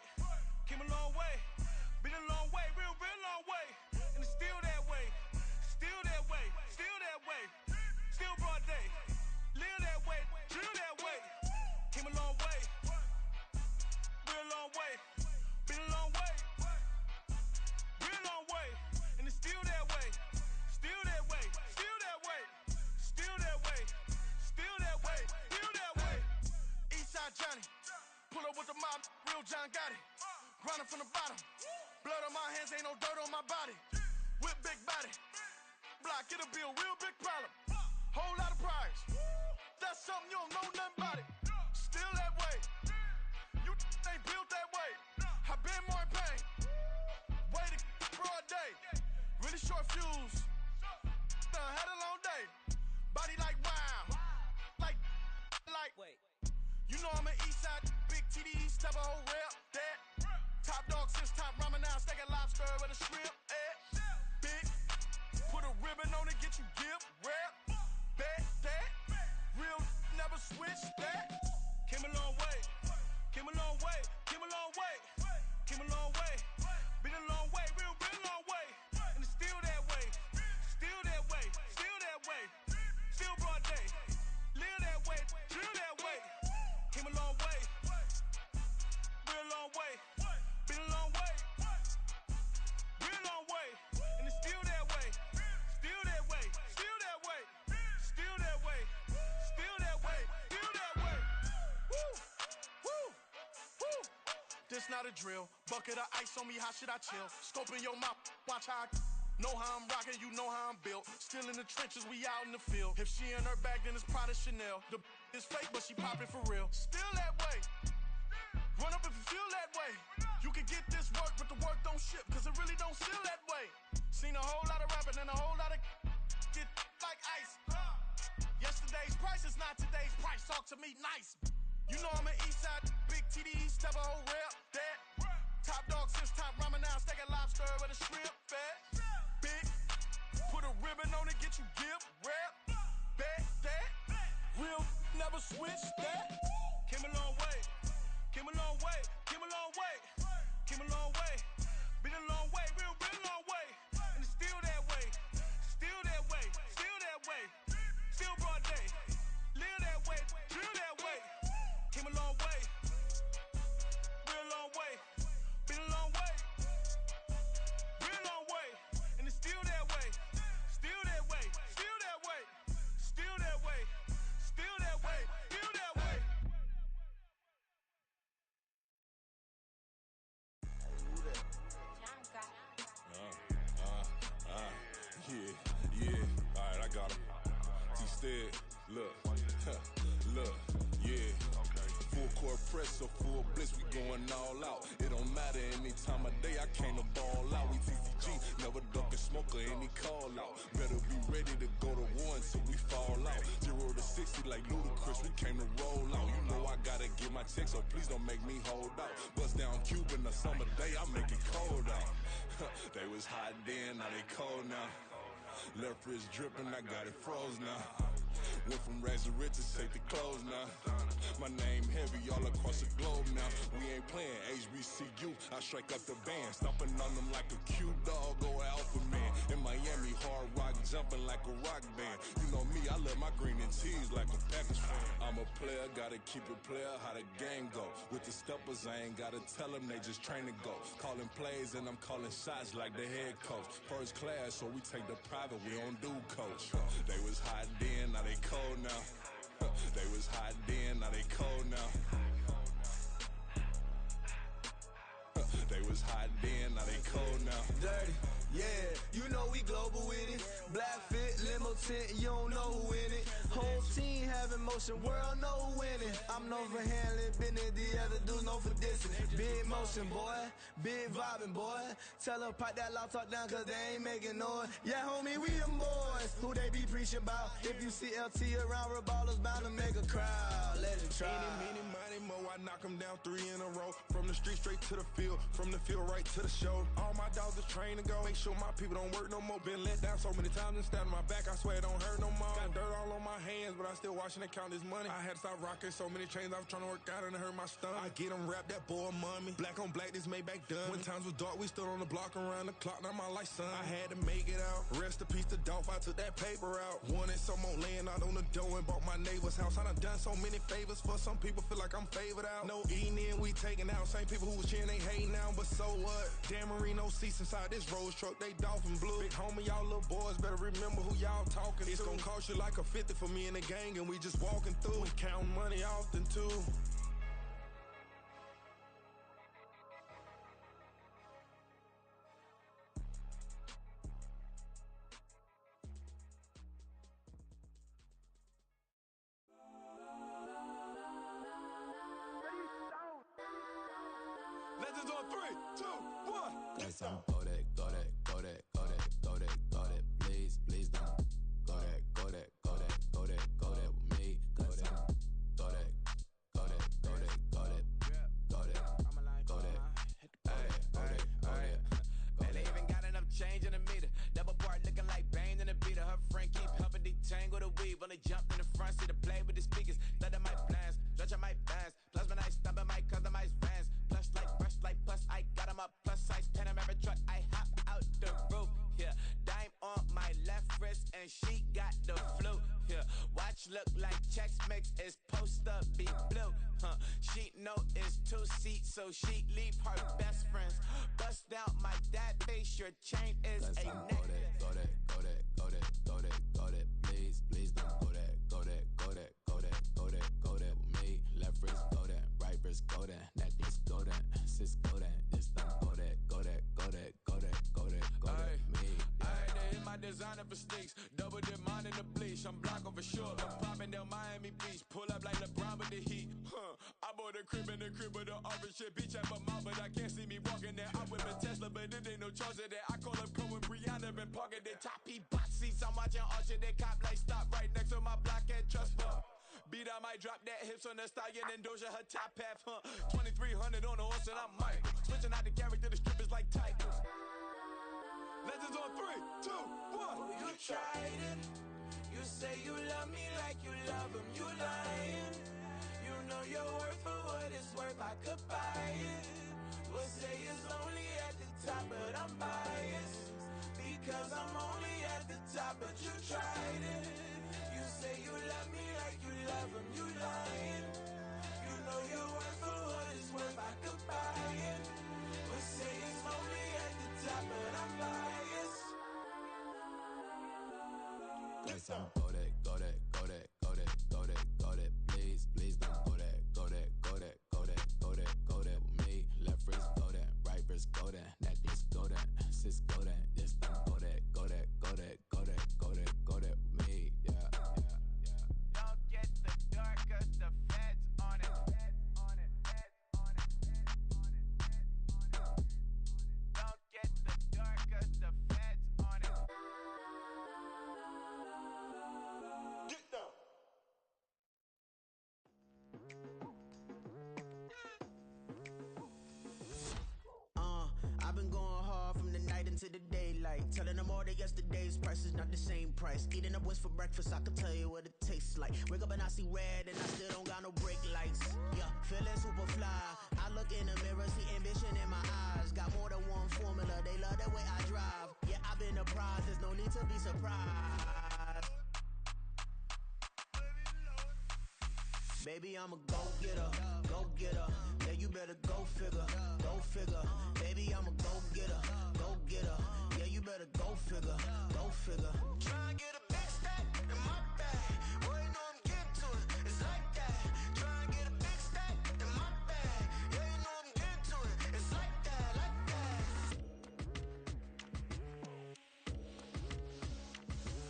Speaker 3: came a long way, been a long way, real long way, and it's still that way, still that way, still that way, still broad day, live that way, drill that way, came a long way, real long way, been a long way, real long way, and it's still that way, still that way, still that way, still that way, still that way, still that way. Eastside Johnny, pull up with the mob, real John Gotti. Grinding from the bottom, blood on my hands, ain't no dirt on my body. With big body, block, it'll be a real big problem. Whole lot of priors, that's something you don't know nothing about it. Still that way, you ain't built that way. I been more in pain, way to broad day. Really short fuse, had a long day. Body like wow, like. Wait. You know I'm an Eastside, big TDs, type of whole rep, that. Top dog since top ramen now, steak and lobster with a shrimp, big, put a ribbon on it, get you gift, rap, bet, that. Real never switch, that. Came a long way, came a long way, came a long way, came a long way. Been a long way, real long way. And it's still that way, still that way, still that way. Still broad day, live that way, drill that way. Came a long way, real long way, been a long way, this not a drill. Bucket of ice on me, how should I chill? Scope in your mouth, watch how I know how I'm rocking, you know how I'm built. Still in the trenches, we out in the field. If she in her bag, then it's Prada Chanel. The is fake, but she poppin' for real. Still that way. Run up if you feel that way. You can get this work, but the work don't ship, cause it really don't feel that way. Seen a whole lot of rapping and a whole lot of get like ice. Yesterday's price is not today's price. Talk to me nice. You know I'm an Eastside, big TDE, step a whole rep, that. Top dog since top ramen now, steak and lobster with a shrimp fat. Big, put a ribbon on it, get you give, rep, bet, that. Real, never switch that. Came a long way, came a long way, came a long way, came a long way. Been a long way, real long way. And it's still that way, still that way, still that way. Still broad day, live that way, drill that way. Came a long way, real long way. Been a long way, real long way. And it's still that way, still that way, still that way, still that way, still that way, still that way.
Speaker 6: Yeah. All right, I got him. T-Stead, look, look, yeah. Full court press, so full blitz, we going all out. It don't matter any time of day, I came to ball out. We TCG, never duckin' smoker, any call out. Better be ready to go to war until we fall out. 0 to 60 like Ludacris, we came to roll out. You know I gotta get my check, so please don't make me hold out. Bust down Cuban a summer day, I make it cold out. They was hot then, now they cold now. Left wrist dripping, I got it froze now. Went from rags to riches, take the clothes now. My name heavy all across the globe now. We ain't playing HBCU, I strike up the band. Stomping on them like a cute dog or alpha man. In Miami, hard rock jumping like a rock band. You know me, I love my green and cheese like a Packers fan. I'm a player, gotta keep it player, how the game go. With the steppers, I ain't gotta tell them, they just train to go. Calling plays and I'm calling shots like the head coach. First class, so we take the private, we don't do coach. They was hot then, now they cold now. They was hot then, now they cold now. They was hot then, now they cold now.
Speaker 7: Dirty, yeah, you know we global with it. Black fit, limo tint, you don't know who in it. Whole team having motion, world know who winning. I'm known for handling business, the other dudes known for dissing. Big motion, boy, big vibing, boy. Tell her pipe that loud talk down, cause they ain't making noise. Yeah, homie, we them boys, who they be preaching about. If you see LT around, Reballer's bound to make a crowd. Let it try.
Speaker 6: Any, money, mo, I knock them down 3 in a row. From the street straight to the field, from the field right to the show. All my dogs are trained to go. Make sure my people don't work no more. Been let down so many times and stand on my back, I swear it don't hurt no more. Got dirt all on my hands, but I still watching and count this money. I had to stop rocking so many chains, I was trying to work out and it hurt my stomach. I get them wrapped, that boy mommy. Black on black, this Maybach done. When times was dark, we stood on the block around the clock, now my life son. I had to make it out. Rest in peace to Dolph, I took that paper out. Wanted some more laying out on the dough and bought my neighbor's house. I done done so many favors for some people, feel like I'm favored out. No eating in, we taking out. Same people who was cheering, they hating now, but so what? Dan Marino seats inside this Rolls truck, they dolphin blue. Big homie, y'all little boys better remember who y'all talking to. It's gonna cost you like a 50 for me and the gang, and we just walking through. We counting money often too.
Speaker 3: Legends on 3, 2, 1.
Speaker 7: Yes, I'm go that, go that, go that, go that, go that, go that. Please, please don't. Go that, go that, go that, go that, go that with me. Go that, go that, go that, go that, go that, go that, go that, go that.
Speaker 2: Man, they even got enough change in the meter. Double part looking like Bane in the beater. Her friend keep helping detangle the weave. Only jumped in the front seat to play with the speakers. Let my plans, stretch on my bands. Plus when I stumble my customized vans. Plush like brush like plus I got them up. Plus size Panamera truck. I hop out the roof. Yeah, dime on my left wrist and she got the flu. Yeah, watch look like checks mix is post up be blue. She know it's 2 seats, so she leave her best friends. Bust down my dad base. Your chain is a neck.
Speaker 7: Go that, go that, go that, go that, go that. Please, please don't go that, go that, go that, go that, go that, go that with me. Left wrist go that, right wrist go that, necklace go that. Sis
Speaker 6: designer for sneaks. Double the mine in the bleach. I'm block over short. I'm popping down Miami Beach. Pull up like LeBron with the heat. I bought a crib in the crib with the orange shit. Beach at my mouth, but I can't see me walking there. I whip a Tesla, but it ain't no charge of that. I call up Cohen, Brianna, been parking the top. He box seats. I'm watching Usher. They cop like stop right next to my block at Trust Bar. Beat, I might drop that hips on the stallion and Doja her top half, 2300 on the horse and I'm Mike. Switching out the character, the strippers like Tigers. Legends on 3, 2, 1.
Speaker 7: Oh, you tried it. You say you love me like you love him. You lying. You know your worth for what it's worth. I could buy it. We'll say it's lonely at the top, but I'm biased. Because I'm only at the top, but you tried it. You say you love me like you love him. You lying. You know your worth for what it's worth. I could buy it. We'll say it's lonely at the top, but I'm biased.
Speaker 8: Yes, I'm go that, go that, go that, go that, go that, go that. Please, please don't go that, go that, go that, go that, go that, go that with me. Left wrist go that, right wrist go that, necklace go that, sis go that. Yes, don't go that, go that, go that, go that, go that, go that with me. Yeah, yeah, yeah.
Speaker 7: Don't get the dark 'cause the feds on it. Don't get the dark 'cause the feds on it.
Speaker 6: Get down.
Speaker 7: I've been going hard from the night into the daylight. Telling them all that yesterday's price is not the same price. Eating up wings for breakfast, I can tell you what it tastes like. Wake up and I see red and I still don't got no brake lights. Yeah, feeling super fly. I look in the mirror, see ambition in my eyes. Got more than one formula, they love the way I drive. Yeah, I've been a prize, there's no need to be surprised. Baby, I'm a go-getter, go-getter. Yeah, you better go figure, go figure. Baby, I'm a go-getter, go-getter. Yeah, you better go figure, go figure. Try and get a big stack in my bag. Boy, you know I'm getting to it, it's like that. Try and get a big stack in my bag. Yeah, you know I'm getting to it, it's like that, like that.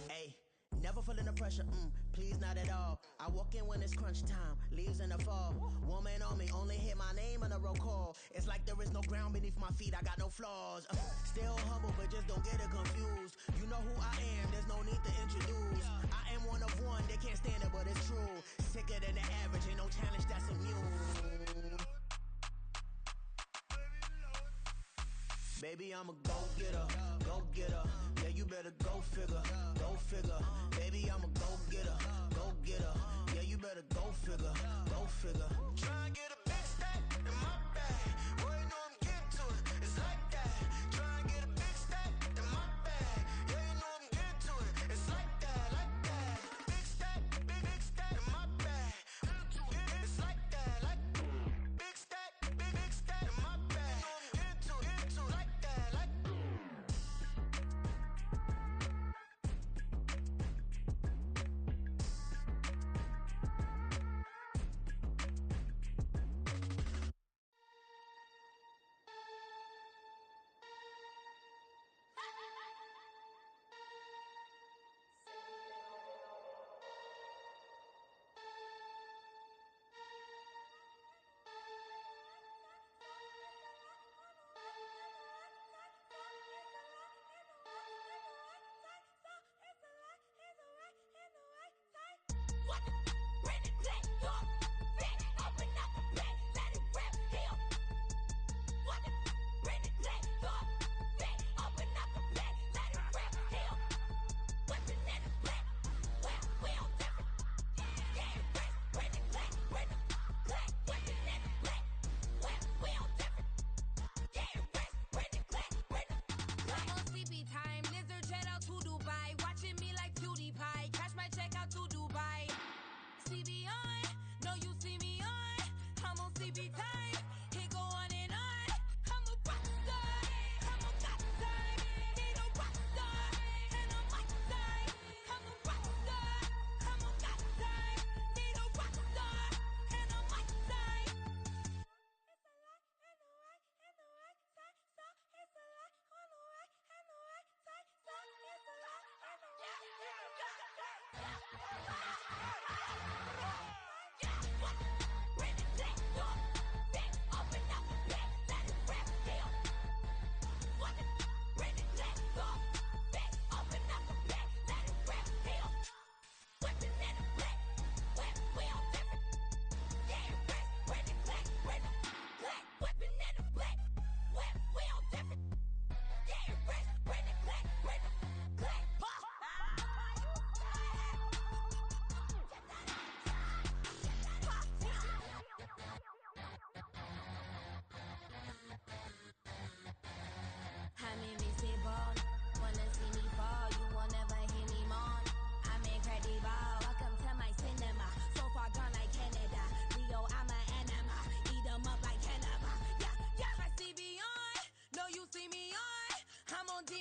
Speaker 7: Hey, never feeling the pressure, please not at all. I walk in when it's crunch time, leaves in the fall. Woman on me, only hit my name on a roll call. It's like there is no ground beneath my feet, I got no flaws. Still humble, but just don't get it confused. You know who I am, there's no need to introduce. I am one of one, they can't stand it, but it's true. Sicker than the average, ain't no challenge that's immune. Baby, I'm a go-getter, go-getter. Yeah, you better go figure, go figure. Baby, I'm a go-getter, go-getter. Yeah, you better go figure, go figure. Try and get a big stack in my bag. Boy, you know I'm getting to it, it's like that. Try and get a big stack in my bag. Yeah, you know I'm getting to it, it's like that, like that. Big stack, big stack in my bag. It's like that, like big stack in my bag. You know I'm getting to it, like that, like.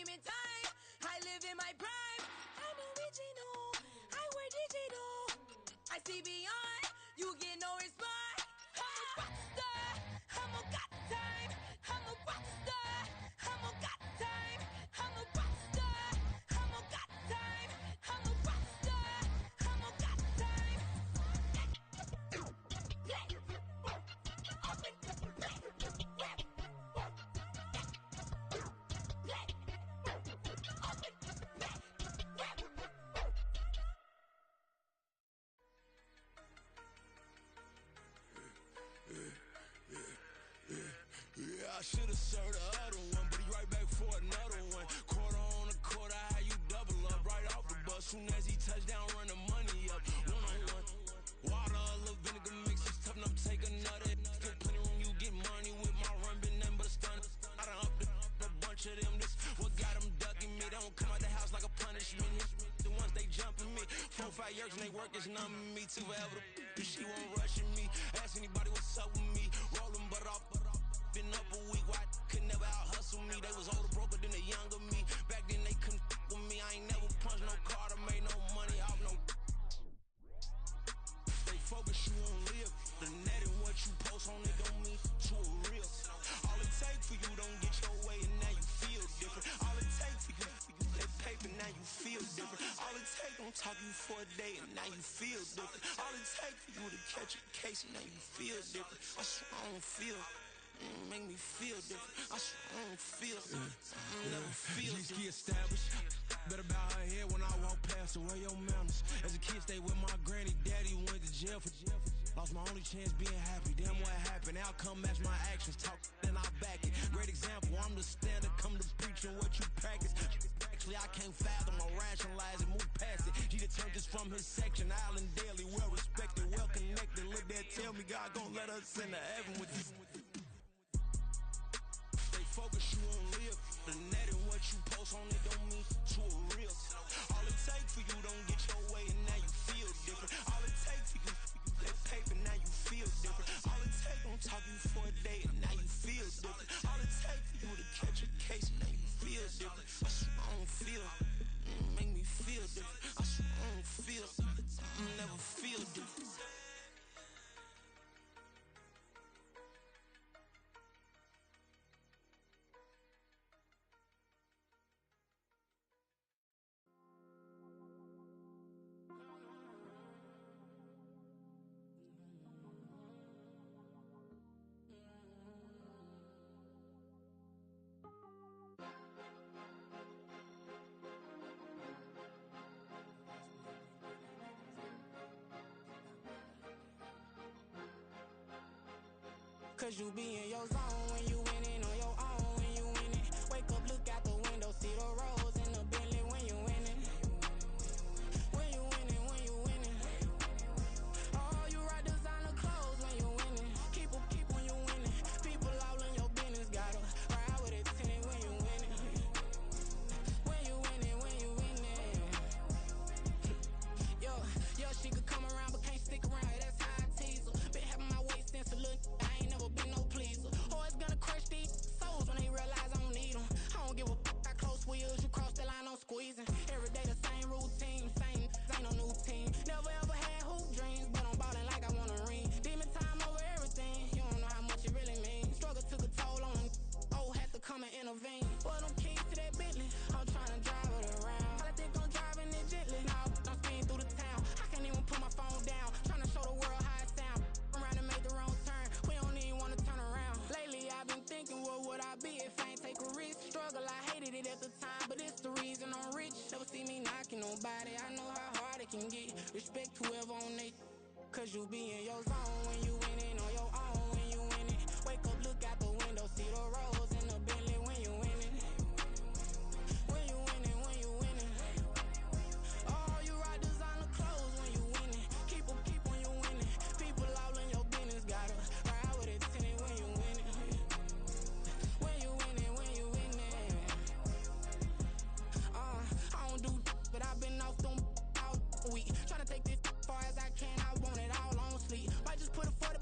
Speaker 9: name in time. I live in my prime. I'm original. I wear digital. I see beyond. You get no response. I'm a rock star. I'm a got time. I'm a rock star. I'm a got time. I'm a rock star. I'm a got time. I'm a rock star. I'm a got time.
Speaker 6: Yeah, I should've served the other one, but he right back for another one. Quarter on a quarter, how you double up right off the bus. Soon as he touch down, run the money up. One-on-one. Water, a little vinegar mix, it's tough enough to take another. Still plenty room, you get money with my run, been nothing but a stun. I done up a bunch of them, this what got them ducking me. They don't come out the house like a punishment. The ones they jumping me. 4 or 5 years and they work is numbing me. Too forever, she won't rushing me. Ask anybody what's up with me. Rollin' but off. Been up a week, why could never out hustle me? They was older, broker than the younger me. Back then they couldn't with me. I ain't never punched no card or made no money off no. They focus, you won't live. The net and what you post on it don't mean you a real. All it take for you don't get your way and now you feel different. All it take for you that paper, now you feel different. All it take don't talk you for a day and now you feel different. All it take for you to catch a case and now you feel different. I swear I don't feel. Make me feel different. I swear I don't feel. Never feel different. Established. Better bow her head when I walk past her. Where your manners? As a kid, stayed with my granny. Daddy went to jail for jail. Lost my only chance being happy. Damn, what happened? Outcome match my actions. Talk and I back it. Great example. I'm the standard. Come to preaching what you practice. Actually, I can't fathom or rationalize and move past it. He turned this from his section. Island Daily, well respected, well connected. Look there, tell me God gon' let us into heaven with this. Focus, you won't live. The net and what you post on it don't mean you a real. All it take for you don't get your way and now you feel different. All it take for you that paper, now you feel different. All it take don't talk you for a day and now you feel different. All it take for you to catch a case and now you feel different. I swear I don't feel. Make me feel different. I swear I don't feel. Never feel different.
Speaker 10: Cause you be in your zone when you winning on your own when you winning. Wake up, look out the window, see the rose in the Bentley when you winning. When you winning, when you winning. Oh, you ride designer clothes when you winning. Keep when you winning. People all in your business, gotta ride with it tinted when you winning. When you winning, when you winning. Yo, she could come around but can't stick around. That's how I tease her. Been having my waist since a little. Been no pleaser. Always gonna crush these souls when they realize I don't need them. I don't give a fuck how close we is. You cross the line, I'm squeezing. Every day the same routine, same, ain't no new team. Never ever had hoop dreams, but I'm ballin' like I want a ring. Demon time over everything. You don't know how much it really means. Struggle took a toll on them. Oh, had to come and intervene. Well, them keys to that Bentley, I'm tryna drive it around. I think I'm driving it gently. Now I'm speeding through the town. I can't even put my phone down. Tryna show the world how it sound. Around and made the wrong turn. We don't even wanna turn around. Lately I've been thinking, what would I be if I ain't take a risk? Struggle, I hated it at the time, but it's the reason I'm rich. Never see me knocking nobody. I know how hard it can get. Respect whoever on they. Cause you be in your zone when you winning on your own when you winning. Wake up, look out the window, see the rose in the Bentley when you winning. When you winning, when you winning. Oh, you ride designer clothes when you winning. Keep when you winning. People all in your business, gotta ride with it tinted when you winning. When you winning, when you winning. I don't do but I've been off them all week. Tryna take this far as I can, I want it all on sleep. Might just put a 40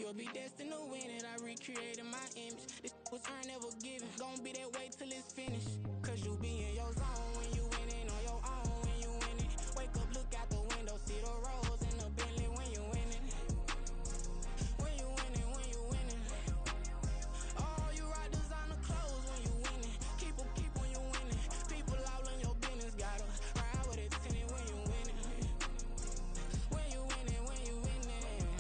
Speaker 10: you'll be destined to win it. I recreated my image. This was earned, never given. Gonna be that way till it's finished. Cause you be in your zone when you winning on your own when you winning. Wake up, look out the window, see the rose in the Bentley when you winning. When you winning, when you winning. Oh, you rock designer clothes when you winning. Keep when you winning. People all in your business, gotta ride with it tinted when you winning. When you winning, when you winning.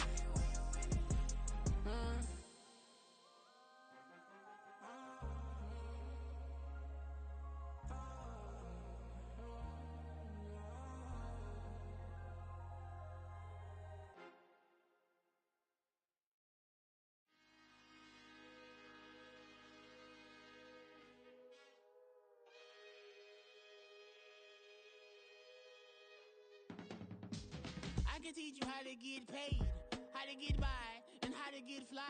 Speaker 10: I can teach you how to get paid, how to get by, and how to get fly.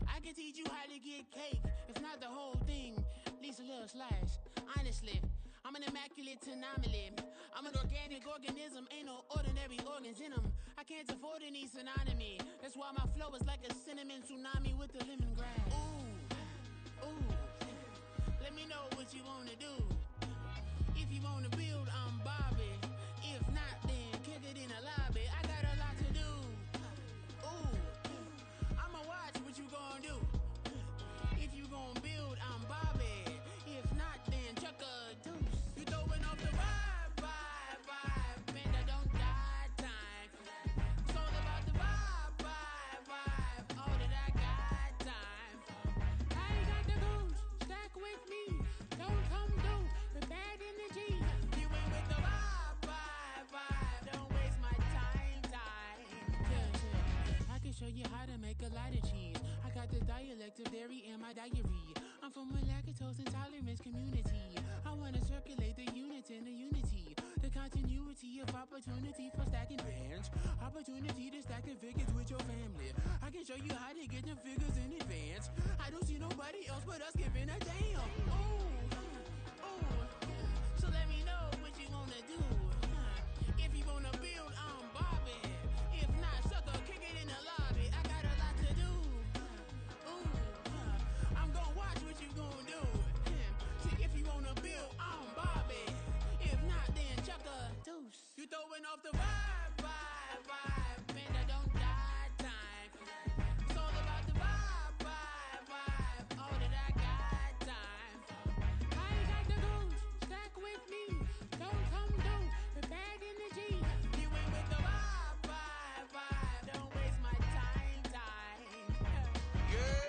Speaker 10: I can teach you how to get cake, if not the whole thing, at least a little slice. Honestly, I'm an immaculate anomaly. I'm an organic organism, ain't no ordinary organs in them. I can't afford any synonymy. That's why my flow is like a cinnamon tsunami with the lemongrass. Ooh, ooh, let me know what you wanna do. If you wanna build, I'm Bobby. If not, then kick it in the lobby. I got a lot to do. Ooh, I'ma watch what you gon' do. If you gon' build, I'm Bobby. If not, then chuck a deuce. You throwing off the vibe. Man, I don't die time. It's all about the vibe. All that I got time. I ain't got the goons, stack with me. Don't come through with bad energy. You ain't with the vibe. Don't waste my time. Yeah. I can show you how to make a lot of cheese. I got the dialect of dairy in my diary. I'm from a lactose intolerance community. I wanna circulate the units in the unity. The continuity of opportunity for stacking bands. Opportunity to stack the figures with your family. I can show you how to get the figures in advance. I don't see nobody else but us giving a damn. Ooh. So let me know what you wanna do. If you wanna build, I'm Bobby. If not, sucker, kick it in the lobby. I got a lot to do. Ooh, I'm gonna watch what you gonna do. See, if you wanna build, I'm Bobby. If not, then chuck a deuce. You throwing off the vibe. Man, I don't die time. It's all about the vibe. All that I got time. I ain't got the goons, stack with me. Don't come through with bad energy. You ain't with the vibe. Don't waste my time. Yeah,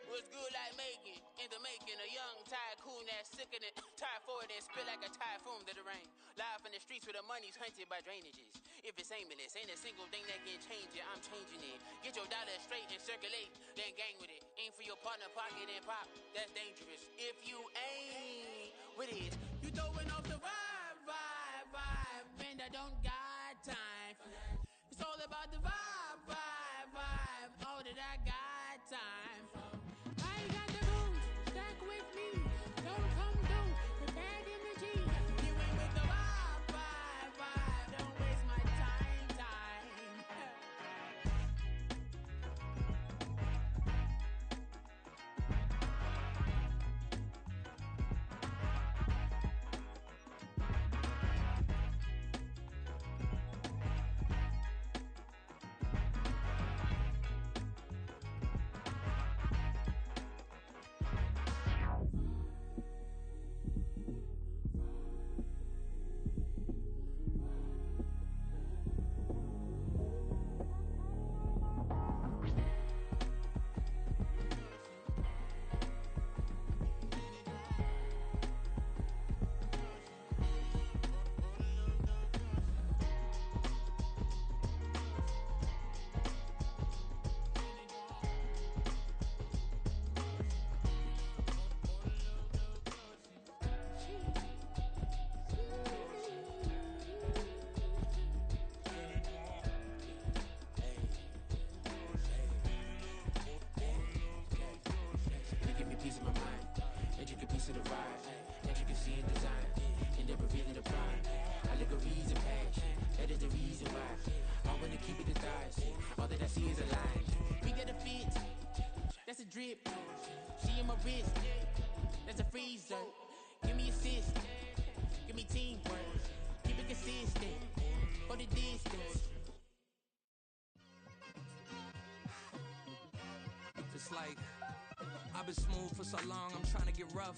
Speaker 10: what's good like making? In the making, a young tycoon that's sickening. Tire forward and spit like a typhoon to the rain. Live in the streets where the money's hunted by drainages. If it's aimless, ain't a single thing that can change it. I'm changing it. Get your dollar straight and circulate, then gang with it. Aim for your partner, pocket and pop. That's dangerous. If you ain't with it, you throwing off the vibe. Man, I don't got time. It's all about the vibe. All that I got time. I ain't got the goons, stack with me. Don't come through with bad energy. You ain't with the vibe. Don't waste my time. drip. She in my wrist. That's a freezer. Give me assist. Give me teamwork. Keep it consistent. For the distance.
Speaker 11: It's like I've been smooth for so long, I'm trying to get rough.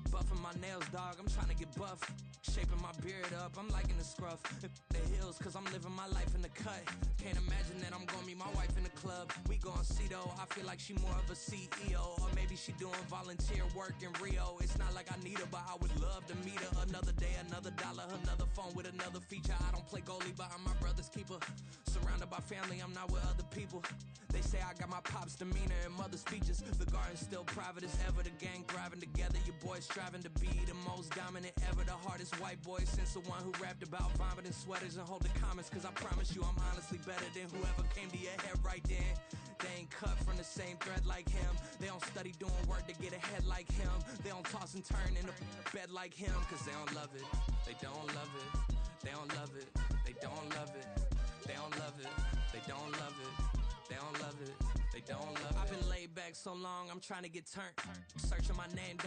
Speaker 11: Buffing my nails, dog, I'm trying to get buff. Shaping my beard up, I'm liking the scruff. The hills, cause I'm living my life in the cut. Can't imagine that I'm gonna meet my wife in the club. We gon' see though, I feel like she more of a CEO. Or maybe she doing volunteer work in Rio. It's not like I need her, but I would love to meet her. Another day, another dollar, another phone with another feature. I don't play goalie, but I'm my brother's keeper. Surrounded by family, I'm not with other people. They say I got my pop's demeanor and mother's features. The garden's still private as ever. The gang thriving together. Your boys striving to be the most dominant ever. The hardest white boy since the one who rapped about vomiting sweaters and hold the comments. Cause I promise you I'm honestly better than whoever came to your head right then. They ain't cut from the same thread like him. They don't study doing work to get ahead like him. They don't toss and turn in the bed like him. Cause they don't love it. They don't love it. They don't love it. They don't love it. They don't love it. They don't love it. They don't love it. They don't love it. I've been laid back so long, I'm trying to get turned. Searching my name, dog.